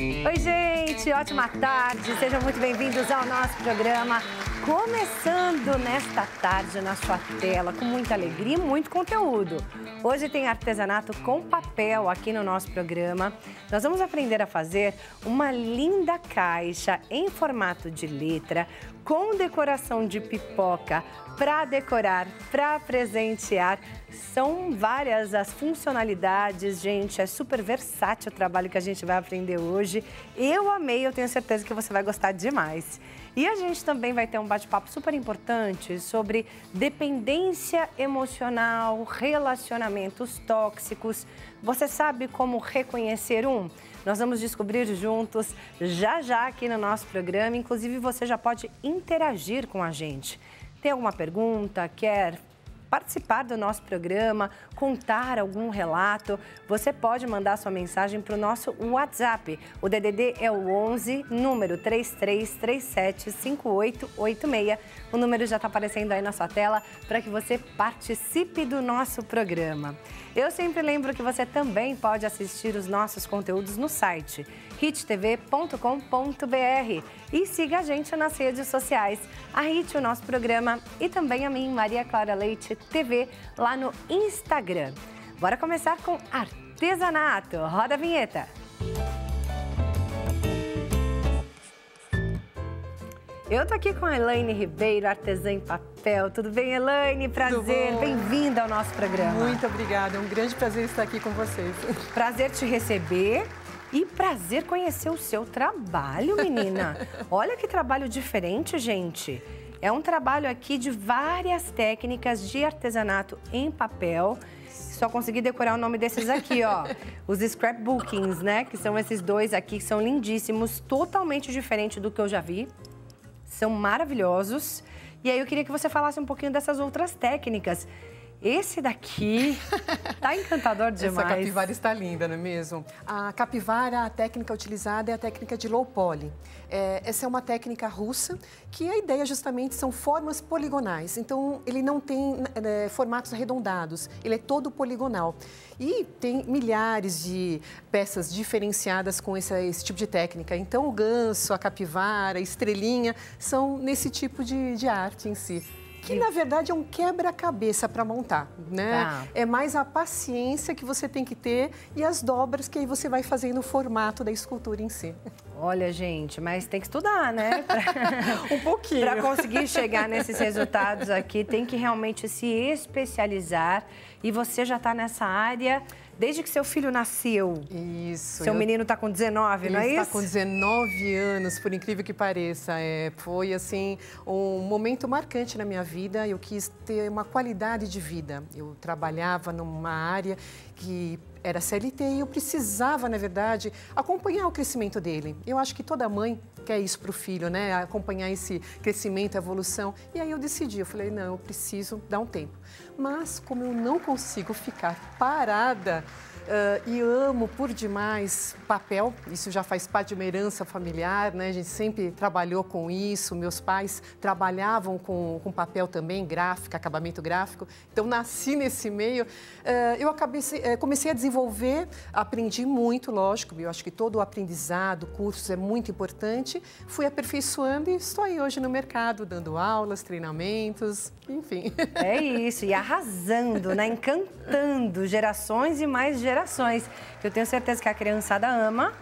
Oi, gente, ótima tarde, sejam muito bem-vindos ao nosso programa. Começando nesta tarde na sua tela, com muita alegria e muito conteúdo. Hoje tem artesanato com papel aqui no nosso programa. Nós vamos aprender a fazer uma linda caixa em formato de letra, com decoração de pipoca, para decorar, para presentear. São várias as funcionalidades, gente, é super versátil o trabalho que a gente vai aprender hoje. Eu amei, eu tenho certeza que você vai gostar demais. E a gente também vai ter um bate-papo super importante sobre dependência emocional, relacionamentos tóxicos. Você sabe como reconhecer um? Nós vamos descobrir juntos já aqui no nosso programa. Inclusive, você já pode interagir com a gente. Tem alguma pergunta? Quer participar do nosso programa, contar algum relato? Você pode mandar sua mensagem para o nosso WhatsApp. O DDD é o 11, número 33375886. O número já está aparecendo aí na sua tela para que você participe do nosso programa. Eu sempre lembro que você também pode assistir os nossos conteúdos no site hittv.com.br e siga a gente nas redes sociais, a Hit, o nosso programa, e também a mim, Maria Clara Leite TV, lá no Instagram. Bora começar com artesanato. Roda a vinheta. Eu tô aqui com a Elaine Ribeiro, artesã em papel. Tudo bem, Elaine? Prazer, bem-vinda ao nosso programa. Muito obrigada, é um grande prazer estar aqui com vocês. Prazer te receber e prazer conhecer o seu trabalho, menina. Olha que trabalho diferente, gente. É um trabalho aqui de várias técnicas de artesanato em papel. Só consegui decorar o nome desses aqui, ó. Os scrapbookings, né? Que são esses dois aqui, que são lindíssimos, totalmente diferente do que eu já vi. São maravilhosos. E aí eu queria que você falasse um pouquinho dessas outras técnicas. Esse daqui tá encantador demais. Essa capivara está linda, não é mesmo? A capivara, a técnica utilizada é a técnica de low poly. Essa é uma técnica russa, que a ideia justamente são formas poligonais. Então, ele não tem formatos arredondados, ele é todo poligonal. E tem milhares de peças diferenciadas com esse tipo de técnica. Então, o ganso, a capivara, a estrelinha, são nesse tipo de arte em si. Que, na verdade, é um quebra-cabeça para montar, né? Tá. É mais a paciência que você tem que ter e as dobras que aí você vai fazendo o formato da escultura em si. Olha, gente, mas tem que estudar, né? Um pouquinho. Para conseguir chegar nesses resultados aqui, tem que realmente se especializar. E você já está nessa área desde que seu filho nasceu. Isso. Seu menino está com 19, não é isso? Ele está com 19 anos, por incrível que pareça. Foi, assim, um momento marcante na minha vida. Eu quis ter uma qualidade de vida. Eu trabalhava numa área que era CLT e eu precisava, na verdade, acompanhar o crescimento dele. Eu acho que toda mãe quer isso para o filho, né? Acompanhar esse crescimento, a evolução. E aí eu decidi, eu falei, não, eu preciso dar um tempo. Mas como eu não consigo ficar parada e amo por demais papel, isso já faz parte de uma herança familiar, né? A gente sempre trabalhou com isso, meus pais trabalhavam com papel também, gráfico, acabamento gráfico. Então, nasci nesse meio. Eu comecei a desenvolver, aprendi muito, lógico, eu acho que todo o aprendizado, cursos é muito importante. Fui aperfeiçoando e estou aí hoje no mercado, dando aulas, treinamentos, enfim. É isso, e arrasando, né? Encantando gerações e mais gerações. Eu tenho certeza que a criançada ama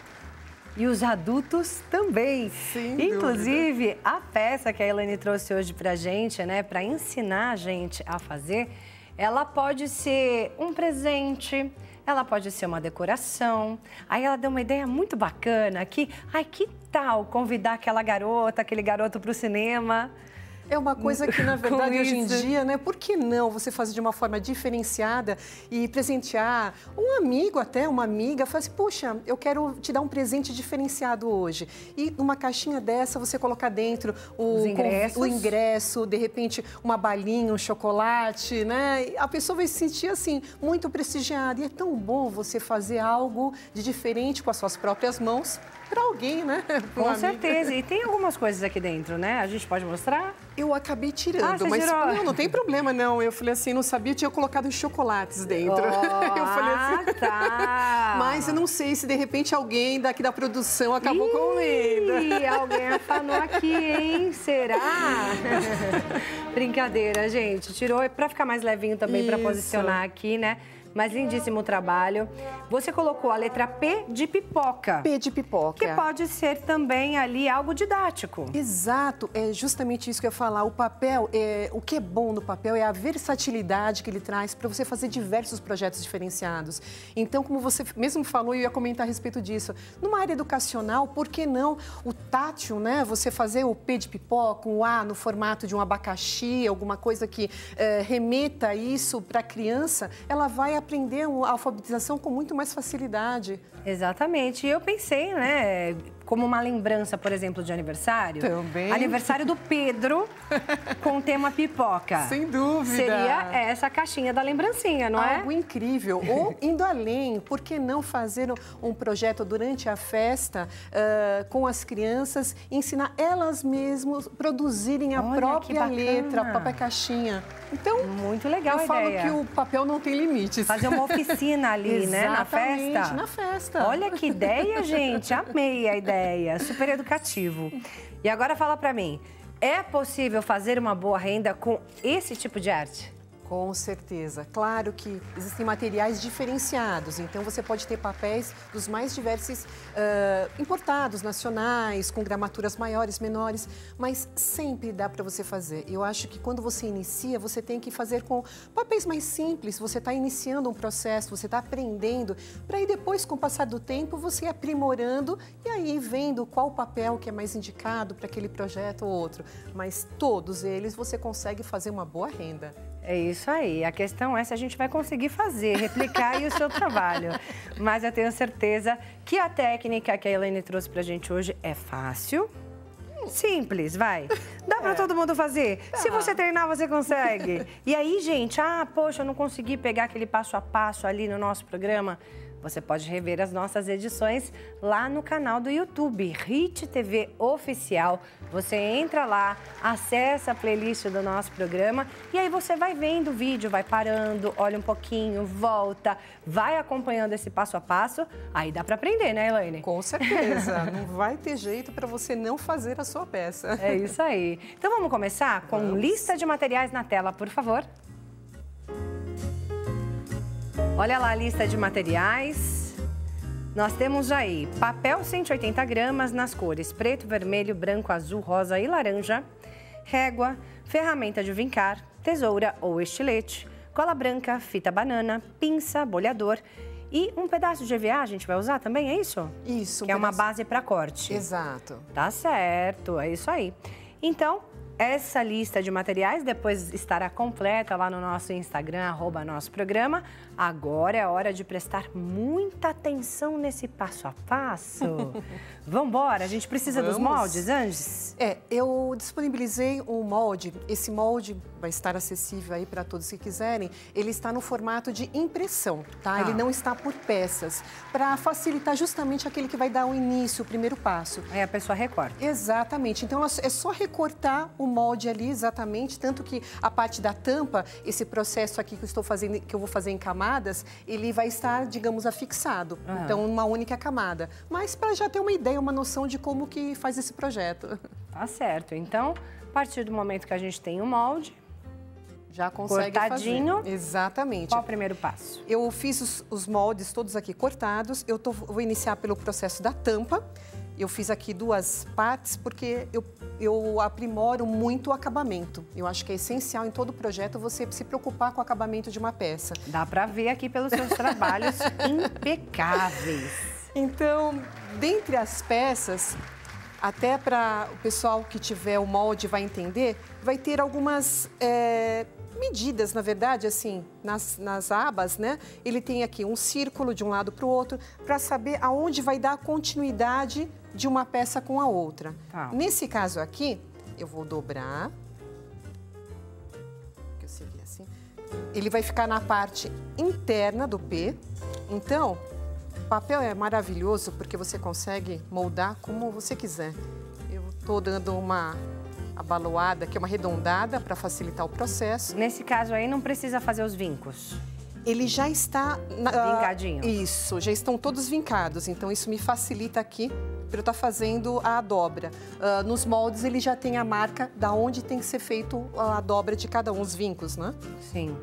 e os adultos também. Sem Inclusive, dúvida. a peça que a Elaine trouxe hoje pra gente, né? Para ensinar a gente a fazer, ela pode ser um presente, ela pode ser uma decoração. Aí ela deu uma ideia muito bacana aqui. Ai, que tal convidar aquela garota, aquele garoto para o cinema? É uma coisa que, na verdade, hoje em dia, né? Por que não você fazer de uma forma diferenciada e presentear um amigo até, uma amiga, fala assim, puxa, eu quero te dar um presente diferenciado hoje. E numa caixinha dessa, você colocar dentro o ingresso, de repente, uma balinha, um chocolate, né? E a pessoa vai se sentir, assim, muito prestigiada. E é tão bom você fazer algo de diferente com as suas próprias mãos para alguém, né? Com certeza. E tem algumas coisas aqui dentro, né? A gente pode mostrar? Eu acabei tirando, mas não tem problema não. Eu falei assim, não sabia, eu tinha colocado chocolates dentro. Eu falei assim, tá. Mas eu não sei se de repente alguém daqui da produção acabou comendo. Alguém afanou aqui, hein? Será? Brincadeira, gente. Tirou para ficar mais levinho também, para posicionar aqui, né? Mas lindíssimo trabalho. Você colocou a letra P de pipoca. P de pipoca. Que pode ser também ali algo didático. Exato, é justamente isso que eu ia falar. O papel, o que é bom no papel é a versatilidade que ele traz para você fazer diversos projetos diferenciados. Então, como você mesmo falou, eu ia comentar a respeito disso. Numa área educacional, por que não o tátil, né? Você fazer o P de pipoca, um A no formato de um abacaxi, alguma coisa que remeta isso para a criança, ela vai aprender a alfabetização com muito mais facilidade. Exatamente. E eu pensei, né, como uma lembrança, por exemplo, de aniversário. Também. Aniversário do Pedro com o tema pipoca. Sem dúvida. Seria essa caixinha da lembrancinha, não é? Algo incrível. Ou, indo além, por que não fazer um projeto durante a festa com as crianças, ensinar elas mesmas produzirem a própria letra, a própria caixinha. Então, muito legal a ideia. Eu falo que o papel não tem limites. Fazer uma oficina ali, né, na festa. Na festa. Olha que ideia, gente. Amei a ideia. Super educativo. E agora fala pra mim, é possível fazer uma boa renda com esse tipo de arte? Com certeza. Claro que existem materiais diferenciados, então você pode ter papéis dos mais diversos, importados, nacionais, com gramaturas maiores, menores, mas sempre dá para você fazer. Eu acho que quando você inicia, você tem que fazer com papéis mais simples, você está iniciando um processo, você está aprendendo, para aí depois, com o passar do tempo, você ir aprimorando e aí vendo qual papel que é mais indicado para aquele projeto ou outro. Mas todos eles você consegue fazer uma boa renda. É isso aí. A questão é se a gente vai conseguir fazer, replicar aí o seu trabalho. Mas eu tenho certeza que a técnica que a Elaine trouxe pra gente hoje é fácil. Simples, vai. Dá pra todo mundo fazer. Se você treinar, você consegue. E aí, gente, poxa, eu não consegui pegar aquele passo a passo ali no nosso programa. Você pode rever as nossas edições lá no canal do YouTube, Hit TV Oficial. Você entra lá, acessa a playlist do nosso programa e aí você vai vendo o vídeo, vai parando, olha um pouquinho, volta, vai acompanhando esse passo a passo. Aí dá para aprender, né, Elaine? Com certeza. Não vai ter jeito para você não fazer a sua peça. É isso aí. Então vamos começar com lista de materiais na tela, por favor. Olha lá a lista de materiais. Nós temos aí papel 180 gramas nas cores preto, vermelho, branco, azul, rosa e laranja, régua, ferramenta de vincar, tesoura ou estilete, cola branca, fita banana, pinça, bolhador e um pedaço de EVA a gente vai usar também, é isso? Isso. Que é uma base para corte. Exato. Tá certo, é isso aí. Então, essa lista de materiais depois estará completa lá no nosso Instagram, @nossoprograma. Agora é hora de prestar muita atenção nesse passo a passo. Vamos embora? A gente precisa dos moldes antes? Eu disponibilizei um molde. Esse molde vai estar acessível aí para todos que quiserem. Ele está no formato de impressão, tá? Ele não está por peças, para facilitar justamente aquele que vai dar o início, o primeiro passo. Aí a pessoa recorta. Exatamente. Então, é só recortar o molde ali, exatamente, tanto que a parte da tampa, esse processo aqui que eu vou fazer em camadas, ele vai estar, digamos, afixado. Então, uma única camada. Mas para já ter uma ideia, uma noção de como que faz esse projeto. Tá certo. Então, a partir do momento que a gente tem o molde, já consegue cortadinho, fazer. Exatamente. Qual o primeiro passo? Eu fiz os moldes todos aqui cortados. Vou iniciar pelo processo da tampa. Eu fiz aqui 2 partes porque eu aprimoro muito o acabamento. Eu acho que é essencial em todo projeto você se preocupar com o acabamento de uma peça. Dá para ver aqui pelos seus trabalhos impecáveis. Então, dentre as peças, até para o pessoal que tiver o molde vai entender, vai ter algumas medidas, na verdade, assim, nas abas, né? Ele tem aqui um círculo de um lado para o outro, para saber aonde vai dar a continuidade de uma peça com a outra. Nesse caso aqui, eu vou dobrar. Assim. Ele vai ficar na parte interna do P. Então, o papel é maravilhoso porque você consegue moldar como você quiser. Eu estou dando uma abaloada, que é uma arredondada para facilitar o processo. Nesse caso aí, não precisa fazer os vincos? Ele já está... Vincadinho? Isso, já estão todos vincados, então isso me facilita aqui para eu estar fazendo a dobra. Nos moldes ele já tem a marca da onde tem que ser feito a dobra de cada um, os vincos, né? Sim.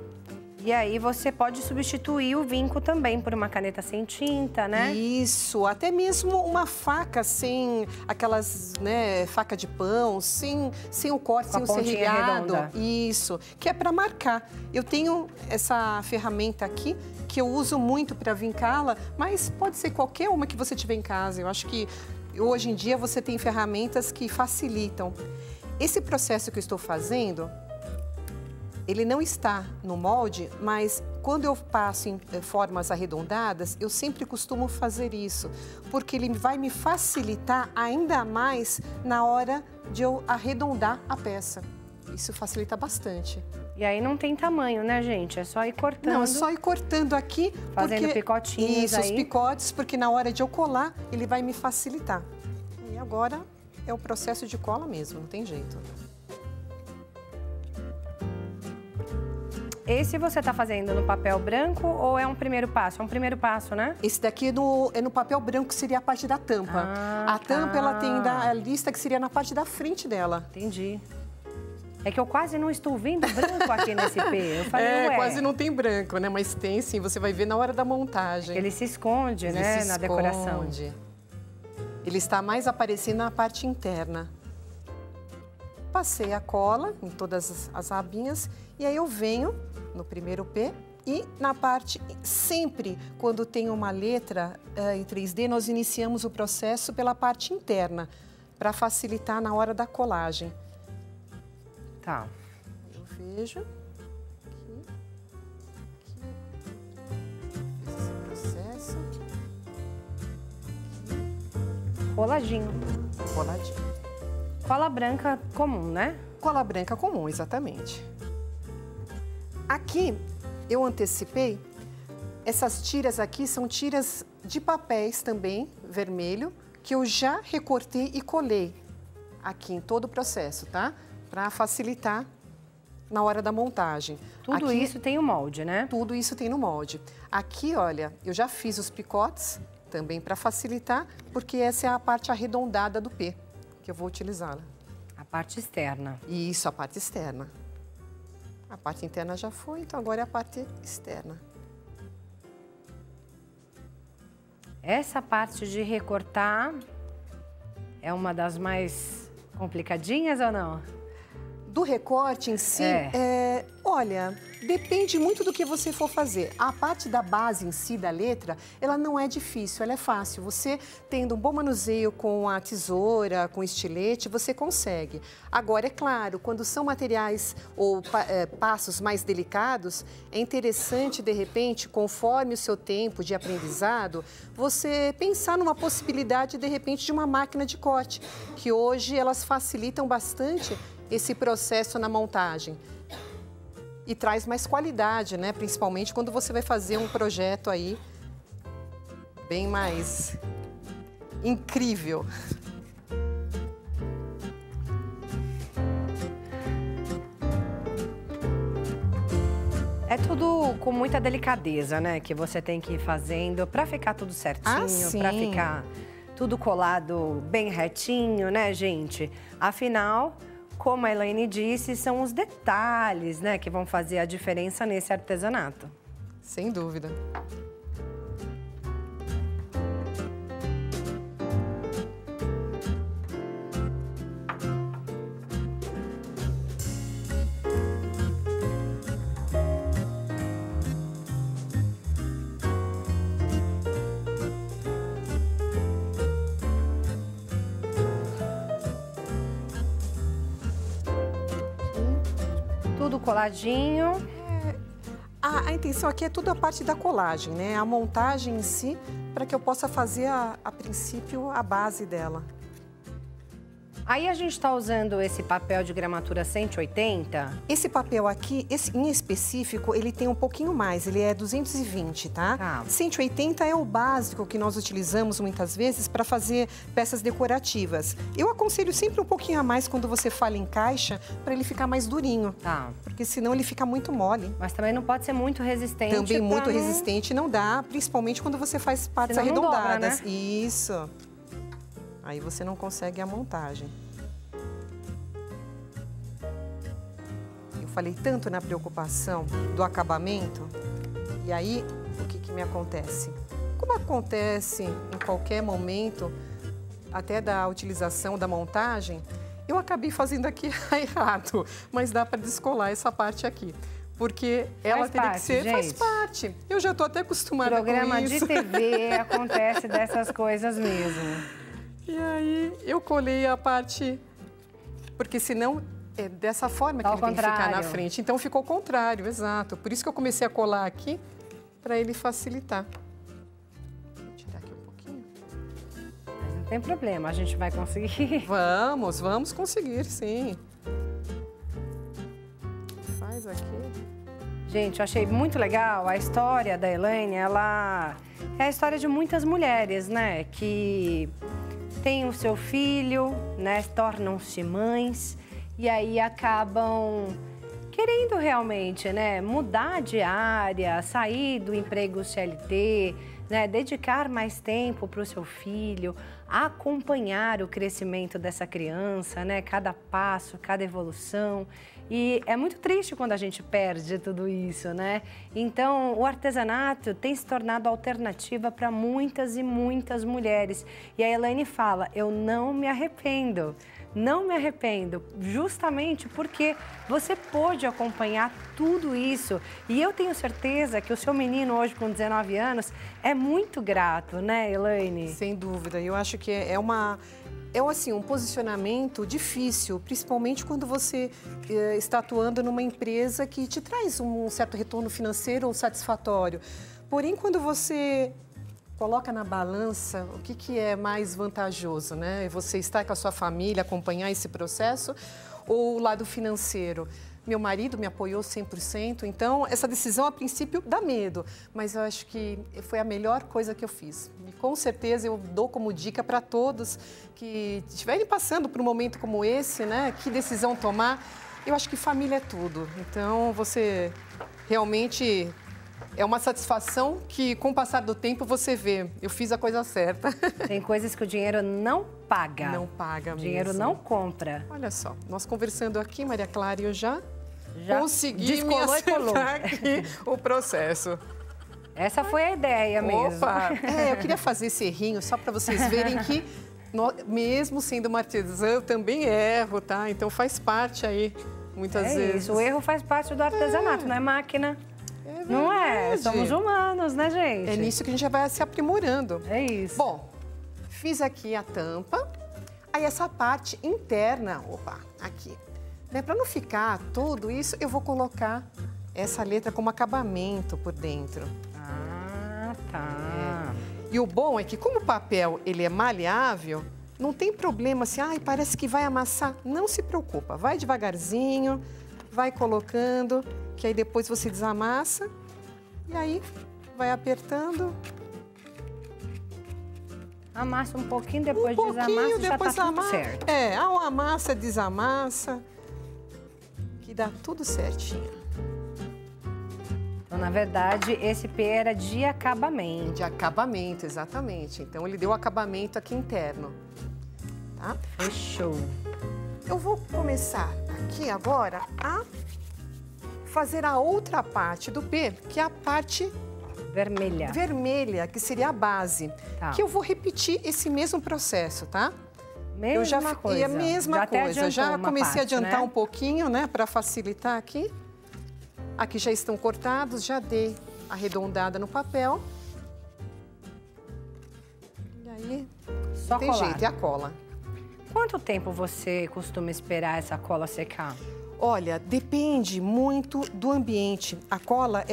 E aí você pode substituir o vinco também por uma caneta sem tinta, né? Isso, até mesmo uma faca sem aquelas, né, faca de pão, sem o corte, sem o serrilhado. Redonda. Isso, que é para marcar. Eu tenho essa ferramenta aqui que eu uso muito para vincá-la, mas pode ser qualquer uma que você tiver em casa. Eu acho que hoje em dia você tem ferramentas que facilitam. Esse processo que eu estou fazendo, ele não está no molde, mas quando eu passo em formas arredondadas, eu sempre costumo fazer isso, porque ele vai me facilitar ainda mais na hora de eu arredondar a peça. Isso facilita bastante. E aí não tem tamanho, né, gente? É só ir cortando. Não, é só ir cortando aqui. Fazendo picotinhos. Isso, os picotes, porque na hora de eu colar, ele vai me facilitar. E agora é o processo de cola mesmo, não tem jeito. Esse você está fazendo no papel branco ou é um primeiro passo? É um primeiro passo, né? Esse daqui é no papel branco, que seria a parte da tampa. A tampa, ela tem a lista que seria na parte da frente dela. Entendi. É que eu quase não estou vendo branco aqui nesse P. Eu falei, ué. Quase não tem branco, né? Mas tem sim, você vai ver na hora da montagem. Ele se esconde, né, na decoração. Ele está mais aparecendo na parte interna. Passei a cola em todas as abinhas e aí eu venho no primeiro P e na parte, sempre quando tem uma letra em 3D, nós iniciamos o processo pela parte interna, para facilitar na hora da colagem. Tá. Eu vejo esse processo. Coladinho. Coladinho. Cola branca comum, né? Cola branca comum, exatamente. Aqui, eu antecipei, essas tiras aqui são tiras de papéis também, vermelho, que eu já recortei e colei aqui em todo o processo, tá? Para facilitar na hora da montagem. Tudo aqui, isso tem o molde, né? Tudo isso tem no molde. Aqui, olha, eu já fiz os picotes também para facilitar, porque essa é a parte arredondada do P, que eu vou utilizá-la. A parte externa. Isso, a parte externa. A parte interna já foi, então agora é a parte externa. Essa parte de recortar é uma das mais complicadinhas ou não? Do recorte em si, olha, depende muito do que você for fazer. A parte da base em si, da letra, ela não é difícil, ela é fácil. Você tendo um bom manuseio com a tesoura, com o estilete, você consegue. Agora, é claro, quando são materiais ou passos mais delicados, é interessante, de repente, conforme o seu tempo de aprendizado, você pensar numa possibilidade, de repente, de uma máquina de corte, que hoje elas facilitam bastante esse processo na montagem e traz mais qualidade, né? Principalmente quando você vai fazer um projeto aí bem mais incrível. É tudo com muita delicadeza, né? Que você tem que ir fazendo para ficar tudo certinho, para ficar tudo colado bem retinho, né, gente? Afinal, como a Elaine disse, são os detalhes, né, que vão fazer a diferença nesse artesanato. Sem dúvida. Tudo coladinho. A intenção aqui é tudo a parte da colagem, né? A montagem em si, para que eu possa fazer, a princípio, a base dela. Aí a gente está usando esse papel de gramatura 180? Esse papel aqui, esse em específico, ele tem um pouquinho mais, ele é 220, tá? 180 é o básico que nós utilizamos muitas vezes para fazer peças decorativas. Eu aconselho sempre um pouquinho a mais quando você fala em caixa, para ele ficar mais durinho. Tá. Porque senão ele fica muito mole. Mas também não pode ser muito resistente. Também muito resistente não dá, principalmente quando você faz partes arredondadas. Dobra, né? Isso. Aí você não consegue a montagem. Eu falei tanto na preocupação do acabamento, e aí o que me acontece? Como acontece em qualquer momento, até da utilização da montagem, eu acabei fazendo aqui errado, mas dá para descolar essa parte aqui. Porque ela teria que ser, faz parte. Eu já estou até acostumada com isso. Programa de TV acontece dessas coisas mesmo. E aí eu colei a parte, porque senão é dessa forma que ele tem que ficar na frente. Então ficou o contrário, exato. Por isso que eu comecei a colar aqui, para ele facilitar. Vou tirar aqui um pouquinho. Mas não tem problema, a gente vai conseguir. Vamos conseguir, sim. Faz aqui. Gente, eu achei muito legal a história da Elaine, ela é a história de muitas mulheres, né? Que têm o seu filho, né? Tornam-se mães e aí acabam querendo realmente, né? Mudar de área, sair do emprego CLT, né? Dedicar mais tempo para o seu filho, acompanhar o crescimento dessa criança, né? Cada passo, cada evolução. E é muito triste quando a gente perde tudo isso, né? Então, o artesanato tem se tornado alternativa para muitas e muitas mulheres. E a Elaine fala, eu não me arrependo, justamente porque você pôde acompanhar tudo isso. E eu tenho certeza que o seu menino hoje, com 19 anos, é muito grato, né, Elaine? Sem dúvida, eu acho que é assim, um posicionamento difícil, principalmente quando você está atuando numa empresa que te traz um certo retorno financeiro ou satisfatório. Porém, quando você coloca na balança o que é mais vantajoso, né? Você estar com a sua família, acompanhar esse processo, ou o lado financeiro? Meu marido me apoiou 100%, então essa decisão, a princípio, dá medo, mas eu acho que foi a melhor coisa que eu fiz. E com certeza eu dou como dica para todos que estiverem passando por um momento como esse, né? Que decisão tomar? Eu acho que família é tudo. Então, você realmente é uma satisfação que, com o passar do tempo, você vê. Eu fiz a coisa certa. Tem coisas que o dinheiro não paga. Não paga mesmo. O dinheiro não compra. Olha só, nós conversando aqui, Maria Clara, e eu já consegui me acertar aqui o processo. Essa foi a ideia mesmo. Opa! Eu queria fazer esse errinho só para vocês verem que, mesmo sendo uma artesã, eu também erro, tá? Então faz parte aí, muitas vezes. Isso, o erro faz parte do artesanato, não é máquina. Não é? Somos humanos, né, gente? É nisso que a gente já vai se aprimorando. É isso. Bom, fiz aqui a tampa. Aí essa parte interna, aqui. Né, para não ficar tudo isso, eu vou colocar essa letra como acabamento por dentro. Ah, tá. E o bom é que, como o papel ele é maleável, não tem problema assim, parece que vai amassar. Não se preocupa, vai devagarzinho, vai colocando, que aí depois você desamassa e aí vai apertando. Amassa um pouquinho, depois desamassa, já tá tudo certo. Ao amassa, desamassa, que dá tudo certinho. Então, na verdade, esse P era de acabamento. De acabamento, exatamente. Então, ele deu acabamento aqui interno, tá? Fechou. Eu vou começar aqui agora a fazer a outra parte do P, que é a parte vermelha. Vermelha, que seria a base. Tá. Que eu vou repetir esse mesmo processo, tá? Mesma coisa. A mesma coisa. Já comecei a adiantar um pouquinho, né? Para facilitar aqui. Aqui já estão cortados, já dei arredondada no papel. E aí, só tem colar. jeito, é a cola. Quanto tempo você costuma esperar essa cola secar? Olha, depende muito do ambiente. A cola,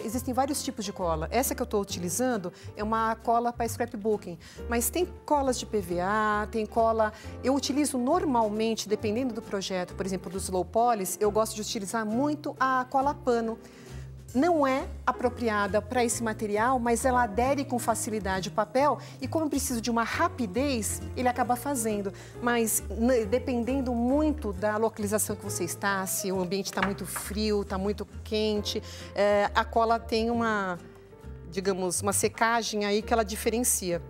existem vários tipos de cola. Essa que eu estou utilizando é uma cola para scrapbooking, mas tem colas de PVA, tem cola... Eu utilizo normalmente, dependendo do projeto, por exemplo, dos slow polish, eu gosto de utilizar muito a cola pano. Não é apropriada para esse material, mas ela adere com facilidade o papel e como eu preciso de uma rapidez, ele acaba fazendo. Mas dependendo muito da localização que você está, se o ambiente está muito frio, está muito quente, a cola tem uma, digamos, uma secagem aí que ela diferencia.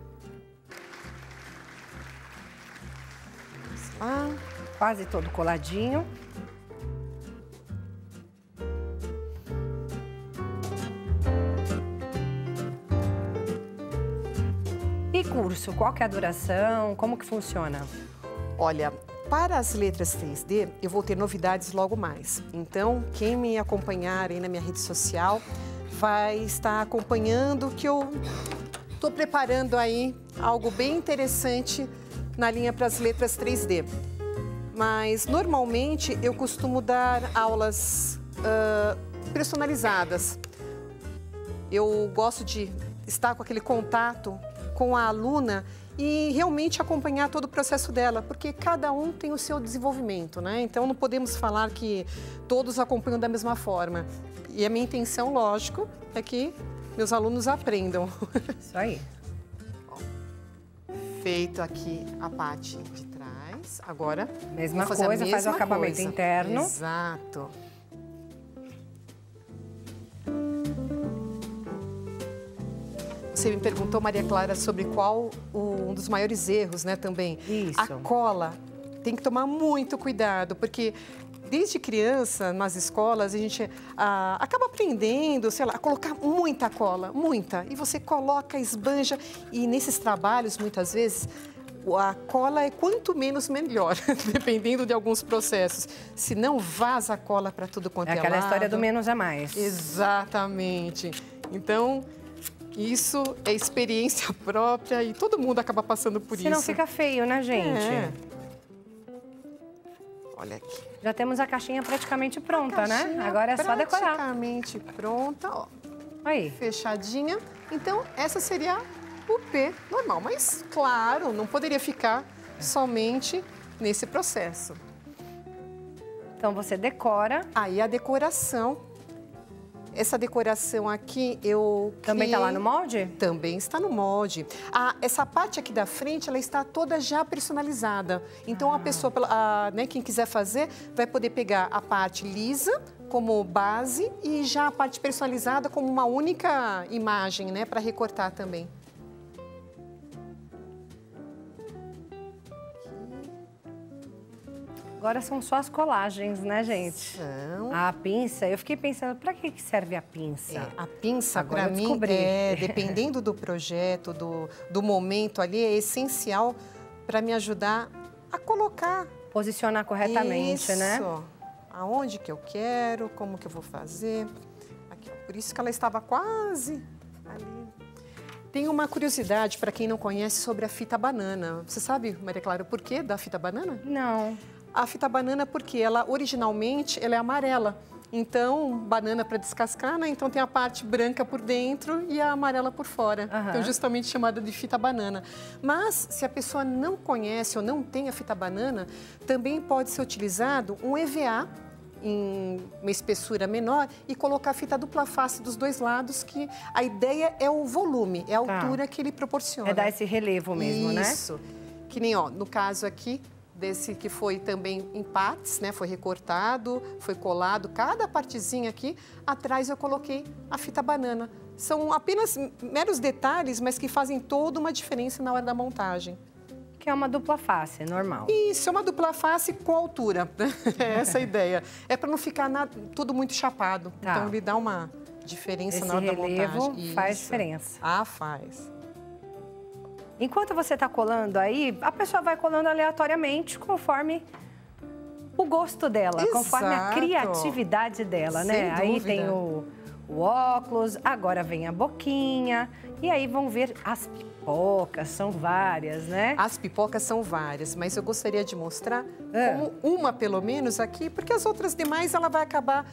Vamos lá. Quase todo coladinho. E curso, qual que é a duração? Como que funciona? Olha, para as letras 3D, eu vou ter novidades logo mais. Então, quem me acompanhar aí na minha rede social vai estar acompanhando que eu estou preparando aí algo bem interessante na linha para as letras 3D. Mas, normalmente, eu costumo dar aulas personalizadas. Eu gosto de estar com aquele contato com a aluna e realmente acompanhar todo o processo dela, porque cada um tem o seu desenvolvimento, né? Então, não podemos falar que todos acompanham da mesma forma. E a minha intenção, lógico, é que meus alunos aprendam. Isso aí. Feito aqui a parte de trás, agora... Mesma coisa, faz o acabamento interno. Exato. Você me perguntou, Maria Clara, sobre qual um dos maiores erros, né, também. Isso. A cola. Tem que tomar muito cuidado, porque desde criança, nas escolas, a gente acaba aprendendo, sei lá, a colocar muita cola, muita. E você coloca, esbanja, e nesses trabalhos, muitas vezes, a cola é quanto menos melhor, dependendo de alguns processos. Se não vaza a cola para tudo quanto é lado. É aquela história do menos é mais. Exatamente. Então... Isso é experiência própria e todo mundo acaba passando por isso. Senão fica feio, né, gente? É. Olha aqui. Já temos a caixinha praticamente pronta, né? Agora é só decorar. Praticamente pronta, ó. Aí. Fechadinha. Então, essa seria o P normal. Mas, claro, não poderia ficar somente nesse processo. Então, você decora. Aí, a decoração. Essa decoração aqui, eu Também está lá no molde? Também está no molde. Essa parte aqui da frente, ela está toda já personalizada. Então, a pessoa, né, quem quiser fazer, vai poder pegar a parte lisa como base e já a parte personalizada como uma única imagem, né, para recortar também. Agora são só as colagens, né, gente? São. A pinça, eu fiquei pensando, para que serve a pinça? A pinça, agora para mim, dependendo do projeto, do momento ali, é essencial para me ajudar a colocar. Posicionar corretamente, isso, né? Aonde que eu quero, como que eu vou fazer. Aqui, ó, por isso que ela estava quase ali. Tem uma curiosidade para quem não conhece sobre a fita banana. Você sabe, Maria Clara, o porquê da fita banana? Não. A fita banana, porque ela originalmente ela é amarela. Então, banana para descascar, né? Então tem a parte branca por dentro e a amarela por fora. Então, justamente chamada de fita banana. Mas, se a pessoa não conhece ou não tem a fita banana, também pode ser utilizado um EVA em uma espessura menor e colocar a fita dupla face dos dois lados, que a ideia é o volume, é a altura que ele proporciona. É dar esse relevo mesmo, né? Isso. Que nem, ó, no caso aqui, desse que foi também em partes, né? Foi recortado, foi colado, cada partezinha aqui. Atrás eu coloquei a fita banana. São apenas meros detalhes, mas que fazem toda uma diferença na hora da montagem. Que é uma dupla face, normal. Isso, é uma dupla face com altura. É essa a ideia. É para não ficar tudo muito chapado. Tá. Então, ele dá uma diferença Esse na hora da relevo montagem. faz Isso. diferença. Ah, faz. Enquanto você está colando aí, a pessoa vai colando aleatoriamente, conforme o gosto dela, conforme a criatividade dela, né? Sem Aí dúvida. tem o o óculos, agora vem a boquinha e aí vão ver as pipocas, são várias, né? As pipocas são várias, mas eu gostaria de mostrar como uma, pelo menos, aqui, porque as outras demais ela vai acabar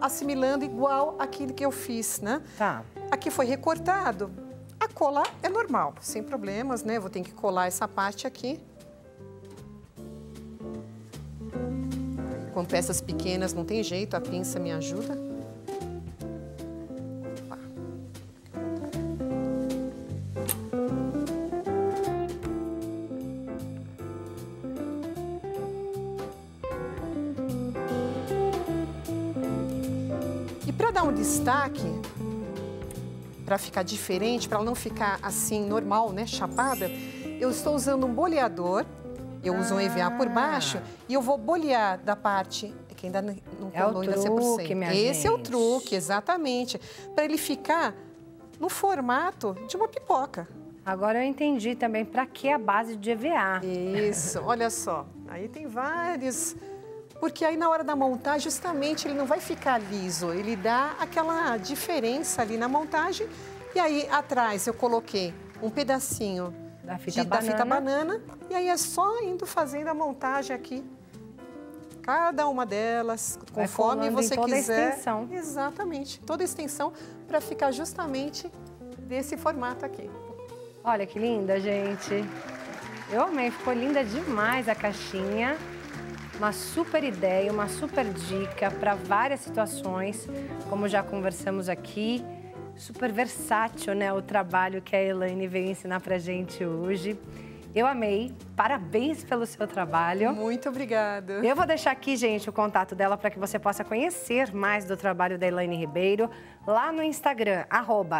assimilando igual aquilo que eu fiz, né? Tá. Aqui foi recortado. A cola é normal, sem problemas, né? Vou ter que colar essa parte aqui. Com peças pequenas não tem jeito, a pinça me ajuda. E para dar um destaque, para ficar diferente, para não ficar assim normal, né, chapada, eu estou usando um boleador. Eu uso um EVA por baixo e eu vou bolear da parte que ainda não colou ainda 100%. Esse é o truque, exatamente, para ele ficar no formato de uma pipoca. Agora eu entendi também para que a base de EVA. Isso, olha só, aí tem vários, porque aí na hora da montagem justamente ele não vai ficar liso, ele dá aquela diferença ali na montagem. E aí atrás eu coloquei um pedacinho da fita banana e aí é só indo fazendo a montagem aqui. Cada uma delas, conforme você toda quiser. A extensão. Exatamente, toda a extensão para ficar justamente desse formato aqui. Olha que linda, gente. Eu amei, ficou linda demais a caixinha. Uma super ideia, uma super dica para várias situações, como já conversamos aqui. Super versátil, né, o trabalho que a Elaine veio ensinar pra gente hoje. Eu amei, parabéns pelo seu trabalho. Muito obrigada. Eu vou deixar aqui, gente, o contato dela para que você possa conhecer mais do trabalho da Elaine Ribeiro lá no Instagram,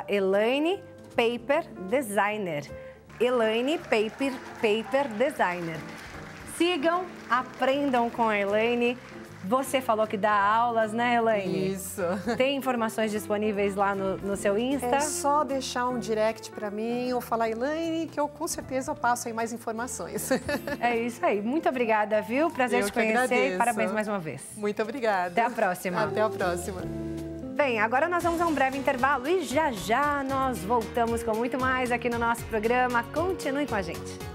@ElainePaperDesigner. Elaine Paper Designer. Sigam, aprendam com a Elaine. Você falou que dá aulas, né, Elaine? Isso. Tem informações disponíveis lá no seu Insta? É só deixar um direct para mim ou falar, Elaine, que eu com certeza passo aí mais informações. É isso aí. Muito obrigada, viu? Prazer te conhecer agradeço. E parabéns mais uma vez. Muito obrigada. Até a próxima. Até a próxima. Bem, agora nós vamos a um breve intervalo e já já nós voltamos com muito mais aqui no nosso programa. Continue com a gente.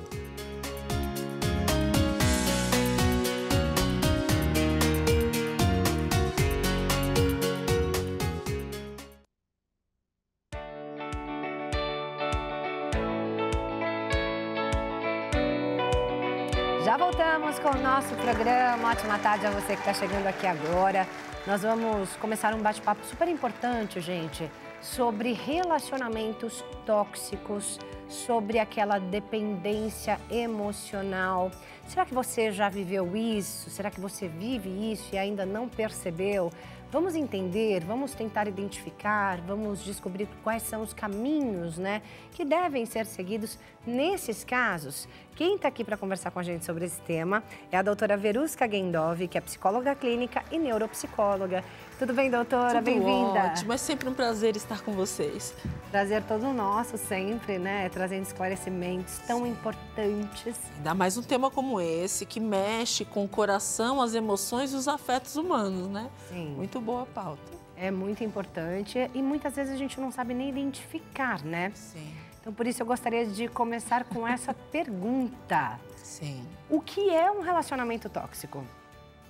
Já voltamos com o nosso programa. Ótima tarde a você que está chegando aqui agora. Nós vamos começar um bate-papo super importante, gente, sobre relacionamentos tóxicos, sobre aquela dependência emocional. Será que você já viveu isso? Será que você vive isso e ainda não percebeu? Vamos entender, vamos tentar identificar, vamos descobrir quais são os caminhos, né, que devem ser seguidos nesses casos. Quem está aqui para conversar com a gente sobre esse tema é a doutora Veruska Gendov, que é psicóloga clínica e neuropsicóloga. Tudo bem, doutora? Bem-vinda. Ótimo, é sempre um prazer estar com vocês. Prazer todo nosso, sempre, né? Trazendo esclarecimentos tão importantes. Ainda mais um tema como esse, que mexe com o coração, as emoções e os afetos humanos, né? Sim. Muito boa a pauta. É muito importante e muitas vezes a gente não sabe nem identificar, né? Sim. Então, por isso, eu gostaria de começar com essa pergunta. Sim. O que é um relacionamento tóxico?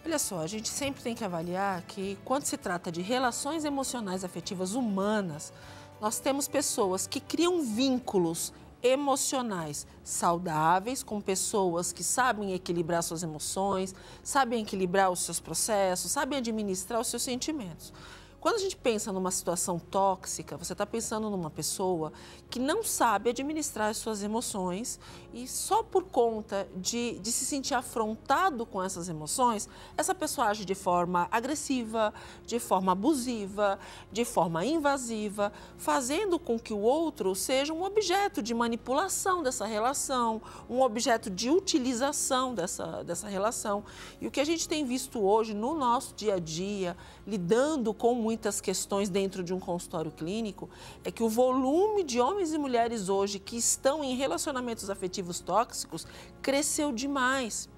Olha só, a gente sempre tem que avaliar que quando se trata de relações emocionais afetivas humanas, nós temos pessoas que criam vínculos emocionais saudáveis com pessoas que sabem equilibrar suas emoções, sabem equilibrar os seus processos, sabem administrar os seus sentimentos. Quando a gente pensa numa situação tóxica, você está pensando numa pessoa que não sabe administrar as suas emoções e só por conta de se sentir afrontado com essas emoções, essa pessoa age de forma agressiva, de forma abusiva, de forma invasiva, fazendo com que o outro seja um objeto de manipulação dessa relação, um objeto de utilização dessa relação. E o que a gente tem visto hoje no nosso dia a dia, lidando com muitas questões dentro de um consultório clínico, é que o volume de homens e mulheres hoje que estão em relacionamentos afetivos tóxicos cresceu demais.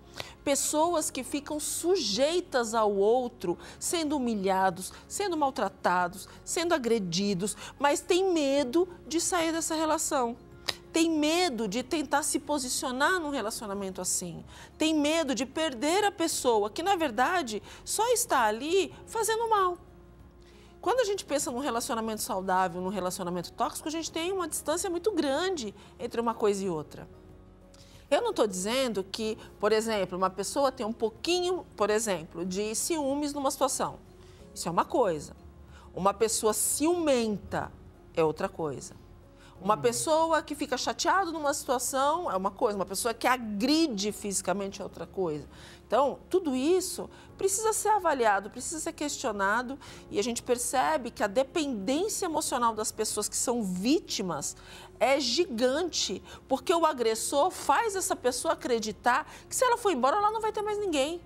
pessoas que ficam sujeitas ao outro, sendo humilhados, sendo maltratados, sendo agredidos, mas tem medo de sair dessa relação. Tem medo de tentar se posicionar num relacionamento assim. Tem medo de perder a pessoa que, na verdade, só está ali fazendo mal. Quando a gente pensa num relacionamento saudável, num relacionamento tóxico, a gente tem uma distância muito grande entre uma coisa e outra. Eu não estou dizendo que, por exemplo, uma pessoa tem um pouquinho, por exemplo, de ciúmes numa situação. Isso é uma coisa. Uma pessoa ciumenta é outra coisa. Uma pessoa que fica chateada numa situação é uma coisa, uma pessoa que agride fisicamente é outra coisa. Então, tudo isso precisa ser avaliado, precisa ser questionado e a gente percebe que a dependência emocional das pessoas que são vítimas é gigante, porque o agressor faz essa pessoa acreditar que se ela for embora, ela não vai ter mais ninguém.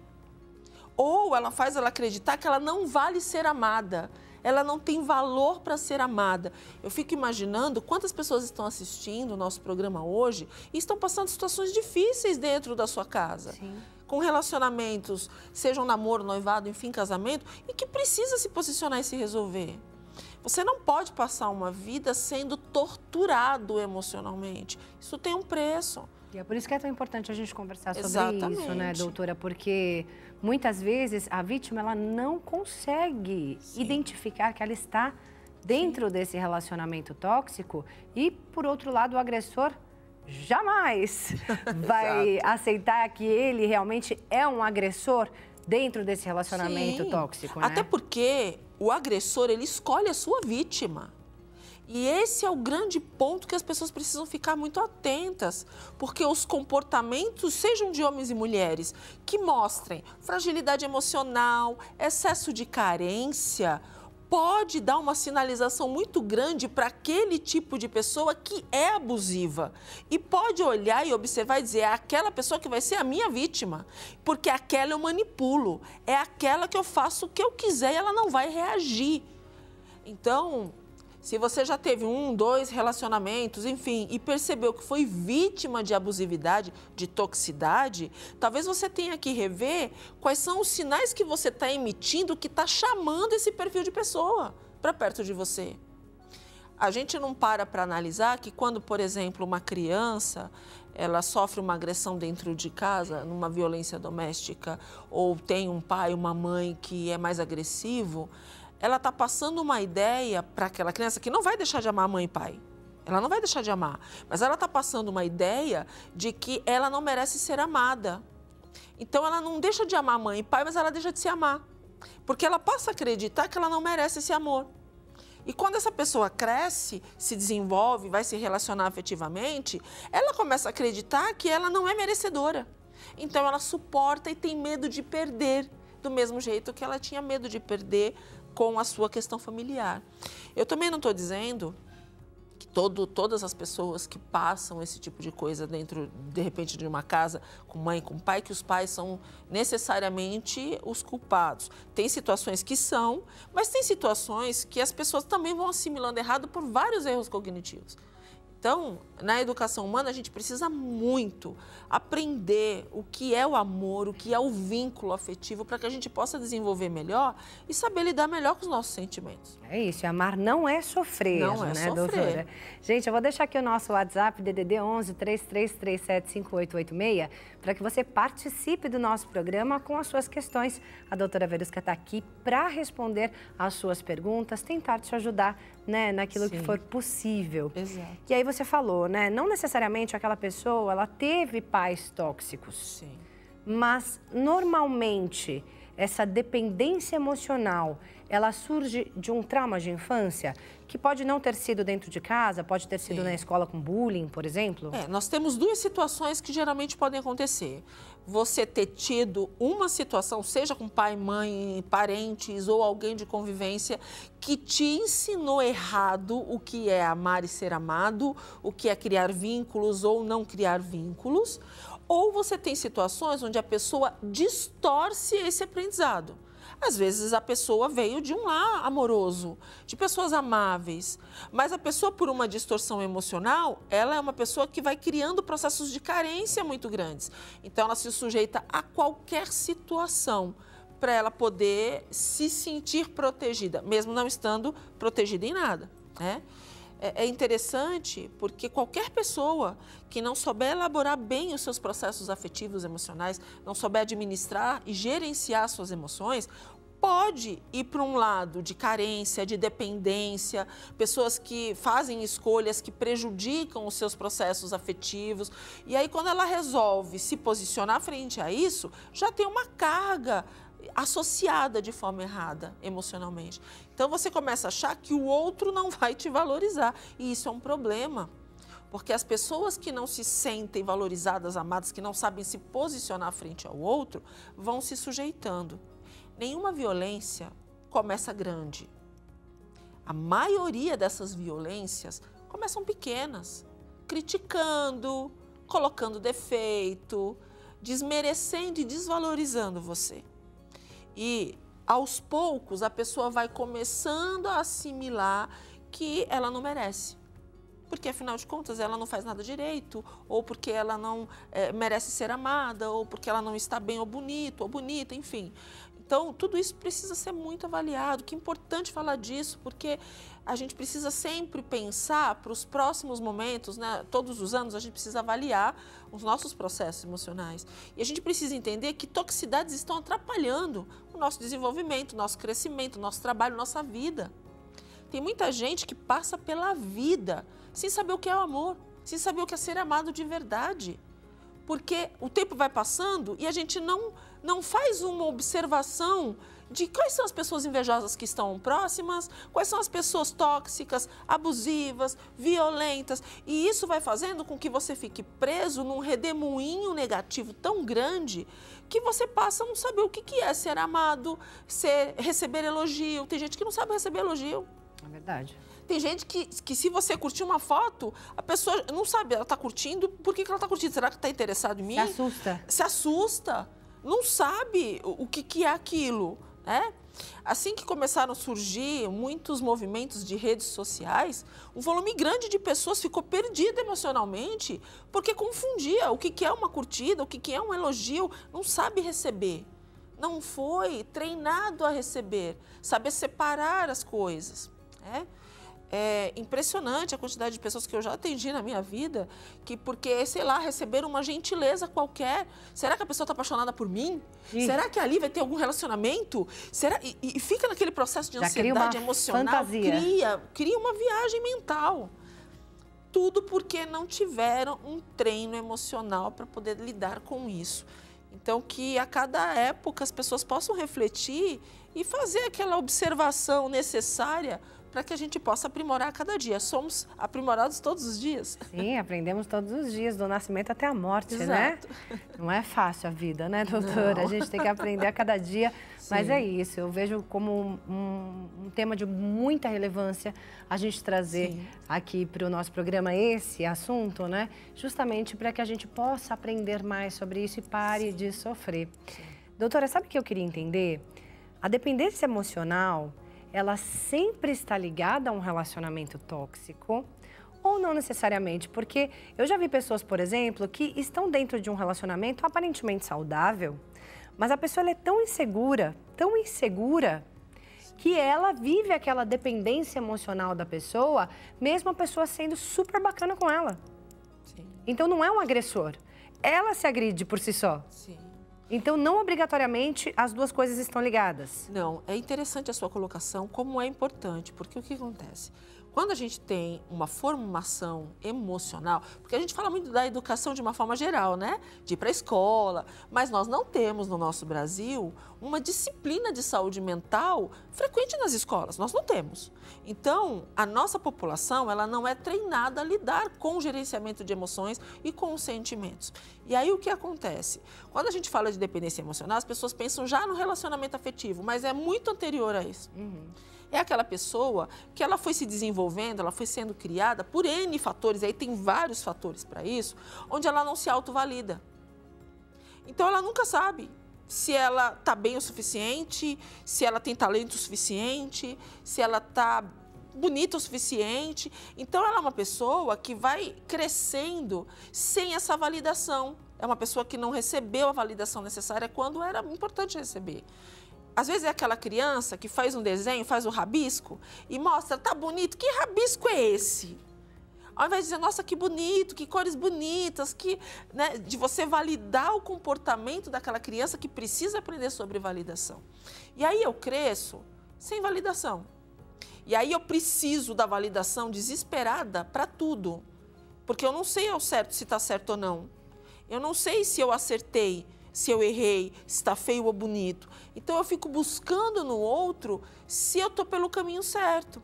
Ou ela faz ela acreditar que ela não vale ser amada. Ela não tem valor para ser amada. Eu fico imaginando quantas pessoas estão assistindo o nosso programa hoje e estão passando situações difíceis dentro da sua casa. Sim. Com relacionamentos, sejam namoro, noivado, enfim, casamento, e que precisa se posicionar e se resolver. Você não pode passar uma vida sendo torturado emocionalmente. Isso tem um preço. E é por isso que é tão importante a gente conversar sobre Exatamente. isso, né, doutora? Porque muitas vezes a vítima ela não consegue identificar que ela está dentro desse relacionamento tóxico e, por outro lado, o agressor jamais vai aceitar que ele realmente é um agressor dentro desse relacionamento tóxico, né? Até porque o agressor, ele escolhe a sua vítima. E esse é o grande ponto que as pessoas precisam ficar muito atentas, porque os comportamentos, sejam de homens e mulheres, que mostrem fragilidade emocional, excesso de carência, pode dar uma sinalização muito grande para aquele tipo de pessoa que é abusiva. E pode olhar e observar e dizer, é aquela pessoa que vai ser a minha vítima, porque aquela eu manipulo, é aquela que eu faço o que eu quiser e ela não vai reagir. Então, se você já teve 1, 2 relacionamentos, enfim, e percebeu que foi vítima de abusividade, de toxicidade, talvez você tenha que rever quais são os sinais que você está emitindo que está chamando esse perfil de pessoa para perto de você. A gente não para analisar que quando, por exemplo, uma criança ela sofre uma agressão dentro de casa, numa violência doméstica, ou tem um pai, uma mãe que é mais agressivo, ela está passando uma ideia para aquela criança que não vai deixar de amar mãe e pai. Ela não vai deixar de amar, mas ela está passando uma ideia de que ela não merece ser amada. Então, ela não deixa de amar mãe e pai, mas ela deixa de se amar. Porque ela passa a acreditar que ela não merece esse amor. E quando essa pessoa cresce, se desenvolve, vai se relacionar afetivamente, ela começa a acreditar que ela não é merecedora. Então, ela suporta e tem medo de perder, do mesmo jeito que ela tinha medo de perder com a sua questão familiar. Eu também não estou dizendo que todas as pessoas que passam esse tipo de coisa dentro, de repente, de uma casa com mãe e com pai, que os pais são necessariamente os culpados. Tem situações que são, mas tem situações que as pessoas também vão assimilando errado por vários erros cognitivos. Então, na educação humana, a gente precisa muito aprender o que é o amor, o que é o vínculo afetivo, para que a gente possa desenvolver melhor e saber lidar melhor com os nossos sentimentos. É isso, amar não é sofrer, não é sofrer. Doutora? Gente, eu vou deixar aqui o nosso WhatsApp, DDD 11 3337 5886, para que você participe do nosso programa com as suas questões. A doutora Verusca está aqui para responder às suas perguntas, tentar te ajudar, né, naquilo que for possível. Exato. E aí você falou, né, não necessariamente aquela pessoa, ela teve pais tóxicos. Sim. Mas, normalmente, essa dependência emocional, ela surge de um trauma de infância, que pode não ter sido dentro de casa, pode ter sido na escola com bullying, por exemplo? Nós temos duas situações que geralmente podem acontecer. Você ter tido uma situação, seja com pai, mãe, parentes ou alguém de convivência, que te ensinou errado o que é amar e ser amado, o que é criar vínculos ou não criar vínculos, ou você tem situações onde a pessoa distorce esse aprendizado. Às vezes a pessoa veio de um lar amoroso, de pessoas amáveis, mas a pessoa, por uma distorção emocional, ela é uma pessoa que vai criando processos de carência muito grandes. Então ela se sujeita a qualquer situação para ela poder se sentir protegida, mesmo não estando protegida em nada, né? É interessante porque qualquer pessoa que não souber elaborar bem os seus processos afetivos, emocionais, não souber administrar e gerenciar suas emoções, pode ir para um lado de carência, de dependência, pessoas que fazem escolhas que prejudicam os seus processos afetivos. E aí, quando ela resolve se posicionar frente a isso, já tem uma carga associada de forma errada emocionalmente. Então você começa a achar que o outro não vai te valorizar e isso é um problema, porque as pessoas que não se sentem valorizadas, amadas, que não sabem se posicionar frente ao outro, vão se sujeitando. Nenhuma violência começa grande. A maioria dessas violências começam pequenas, criticando, colocando defeito, desmerecendo e desvalorizando você. E, aos poucos, a pessoa vai começando a assimilar que ela não merece. Porque, afinal de contas, ela não faz nada direito, ou porque ela não merece ser amada, ou porque ela não está bem ou bonito, ou bonita, enfim. Então, tudo isso precisa ser muito avaliado. Que é importante falar disso, porque a gente precisa sempre pensar para os próximos momentos, né? Todos os anos a gente precisa avaliar os nossos processos emocionais. E a gente precisa entender que toxicidades estão atrapalhando o nosso desenvolvimento, o nosso crescimento, o nosso trabalho, nossa vida. Tem muita gente que passa pela vida sem saber o que é o amor, sem saber o que é ser amado de verdade. Porque o tempo vai passando e a gente não faz uma observação de quais são as pessoas invejosas que estão próximas, quais são as pessoas tóxicas, abusivas, violentas. E isso vai fazendo com que você fique preso num redemoinho negativo tão grande que você passa a não saber o que é ser amado, receber elogio. Tem gente que não sabe receber elogio. É verdade. Tem gente que se você curtir uma foto, a pessoa não sabe, ela está curtindo, por que ela está curtindo? Será que está interessado em mim? Se assusta. Se assusta, não sabe o que é aquilo, né? Assim que começaram a surgir muitos movimentos de redes sociais, um volume grande de pessoas ficou perdido emocionalmente porque confundia o que é uma curtida, o que é um elogio, não sabe receber. Não foi treinado a receber, saber separar as coisas, né? É impressionante a quantidade de pessoas que eu já atendi na minha vida que porque, sei lá, receberam uma gentileza qualquer. Será que a pessoa está apaixonada por mim? Sim. Será que ali vai ter algum relacionamento? Será? E fica naquele processo de já ansiedade emocional. fantasia. Cria uma viagem mental. Tudo porque não tiveram um treino emocional para poder lidar com isso. Então, que a cada época as pessoas possam refletir e fazer aquela observação necessária para que a gente possa aprimorar a cada dia. Somos aprimorados todos os dias. Sim, aprendemos todos os dias, do nascimento até a morte, Exato. né? Não é fácil a vida, né, doutora? Não. A gente tem que aprender a cada dia. Sim. Mas é isso, eu vejo como um tema de muita relevância a gente trazer Sim. aqui para o nosso programa esse assunto, né? Justamente para que a gente possa aprender mais sobre isso e pare Sim. de sofrer. Sim. Doutora, sabe o que eu queria entender? A dependência emocional, ela sempre está ligada a um relacionamento tóxico ou não necessariamente? Porque eu já vi pessoas, por exemplo, que estão dentro de um relacionamento aparentemente saudável, mas a pessoa ela é tão insegura, que ela vive aquela dependência emocional da pessoa, mesmo a pessoa sendo super bacana com ela. Sim. Então não é um agressor, ela se agride por si só. Sim. Então, não obrigatoriamente as duas coisas estão ligadas. Não, é interessante a sua colocação, como é importante, porque o que acontece? Quando a gente tem uma formação emocional, porque a gente fala muito da educação de uma forma geral, né? De ir para a escola, mas nós não temos no nosso Brasil uma disciplina de saúde mental frequente nas escolas, nós não temos. Então, a nossa população, ela não é treinada a lidar com o gerenciamento de emoções e com os sentimentos. E aí o que acontece? Quando a gente fala de dependência emocional, as pessoas pensam já no relacionamento afetivo, mas é muito anterior a isso. É aquela pessoa que ela foi se desenvolvendo, ela foi sendo criada por N fatores, aí tem vários fatores para isso, onde ela não se autovalida. Então ela nunca sabe se ela está bem o suficiente, se ela tem talento o suficiente, se ela está bonita o suficiente. Então, ela é uma pessoa que vai crescendo sem essa validação. É uma pessoa que não recebeu a validação necessária quando era importante receber. Às vezes é aquela criança que faz um desenho, faz o rabisco e mostra, tá bonito, que rabisco é esse? Ao invés de dizer, nossa, que bonito, que cores bonitas, né, de você validar o comportamento daquela criança que precisa aprender sobre validação. E aí eu cresço sem validação. E aí eu preciso da validação desesperada para tudo. Porque eu não sei ao certo se está certo ou não. Eu não sei se eu acertei, se eu errei, se está feio ou bonito. Então eu fico buscando no outro se eu estou pelo caminho certo.